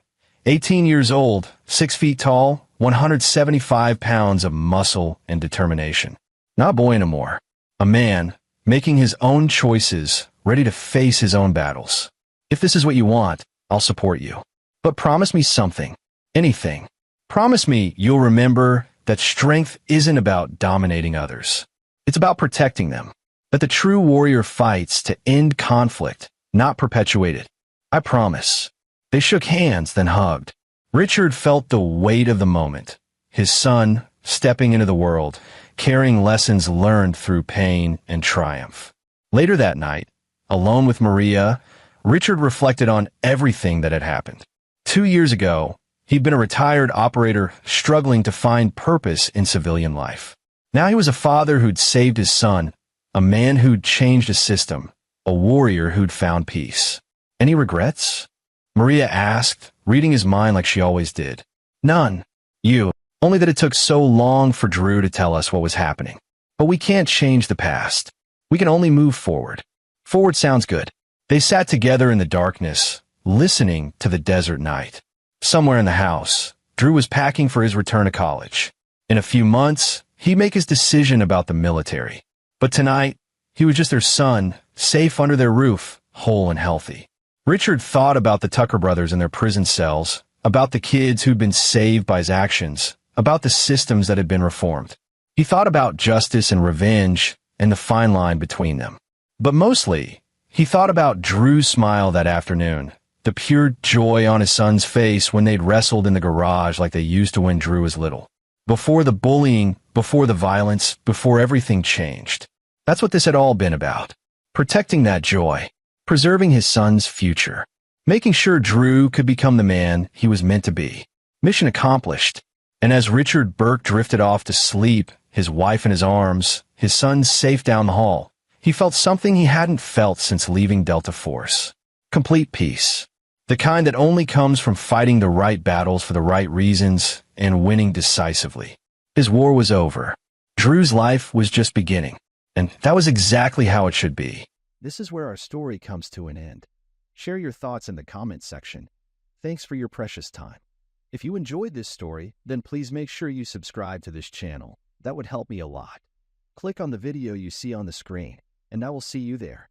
18 years old, 6 feet tall, 175 pounds of muscle and determination. Not a boy anymore. A man, making his own choices, ready to face his own battles. "If this is what you want, I'll support you. But promise me something. Anything. Promise me you'll remember that strength isn't about dominating others. It's about protecting them. That the true warrior fights to end conflict, not perpetuate it. I promise." They shook hands, then hugged. Richard felt the weight of the moment. His son, stepping into the world, carrying lessons learned through pain and triumph. Later that night, alone with Maria, Richard reflected on everything that had happened. 2 years ago, he'd been a retired operator struggling to find purpose in civilian life. Now he was a father who'd saved his son, a man who'd changed a system, a warrior who'd found peace. "Any regrets?" Maria asked, reading his mind like she always did. "None. You. Only that it took so long for Drew to tell us what was happening. But we can't change the past. We can only move forward." Forward sounds good. They sat together in the darkness, listening to the desert night. Somewhere in the house, Drew was packing for his return to college. In a few months, he'd make his decision about the military. But tonight, he was just their son, safe under their roof, whole and healthy. Richard thought about the Tucker brothers in their prison cells, about the kids who'd been saved by his actions, about the systems that had been reformed. He thought about justice and revenge and the fine line between them. But mostly, he thought about Drew's smile that afternoon, the pure joy on his son's face when they'd wrestled in the garage like they used to when Drew was little. Before the bullying, before the violence, before everything changed. That's what this had all been about. Protecting that joy, preserving his son's future, making sure Drew could become the man he was meant to be. Mission accomplished. And as Richard Burke drifted off to sleep, his wife in his arms, his son safe down the hall, he felt something he hadn't felt since leaving Delta Force. Complete peace. The kind that only comes from fighting the right battles for the right reasons and winning decisively. His war was over. Drew's life was just beginning. And that was exactly how it should be. This is where our story comes to an end. Share your thoughts in the comments section. Thanks for your precious time. If you enjoyed this story, then please make sure you subscribe to this channel. That would help me a lot. Click on the video you see on the screen, and I will see you there.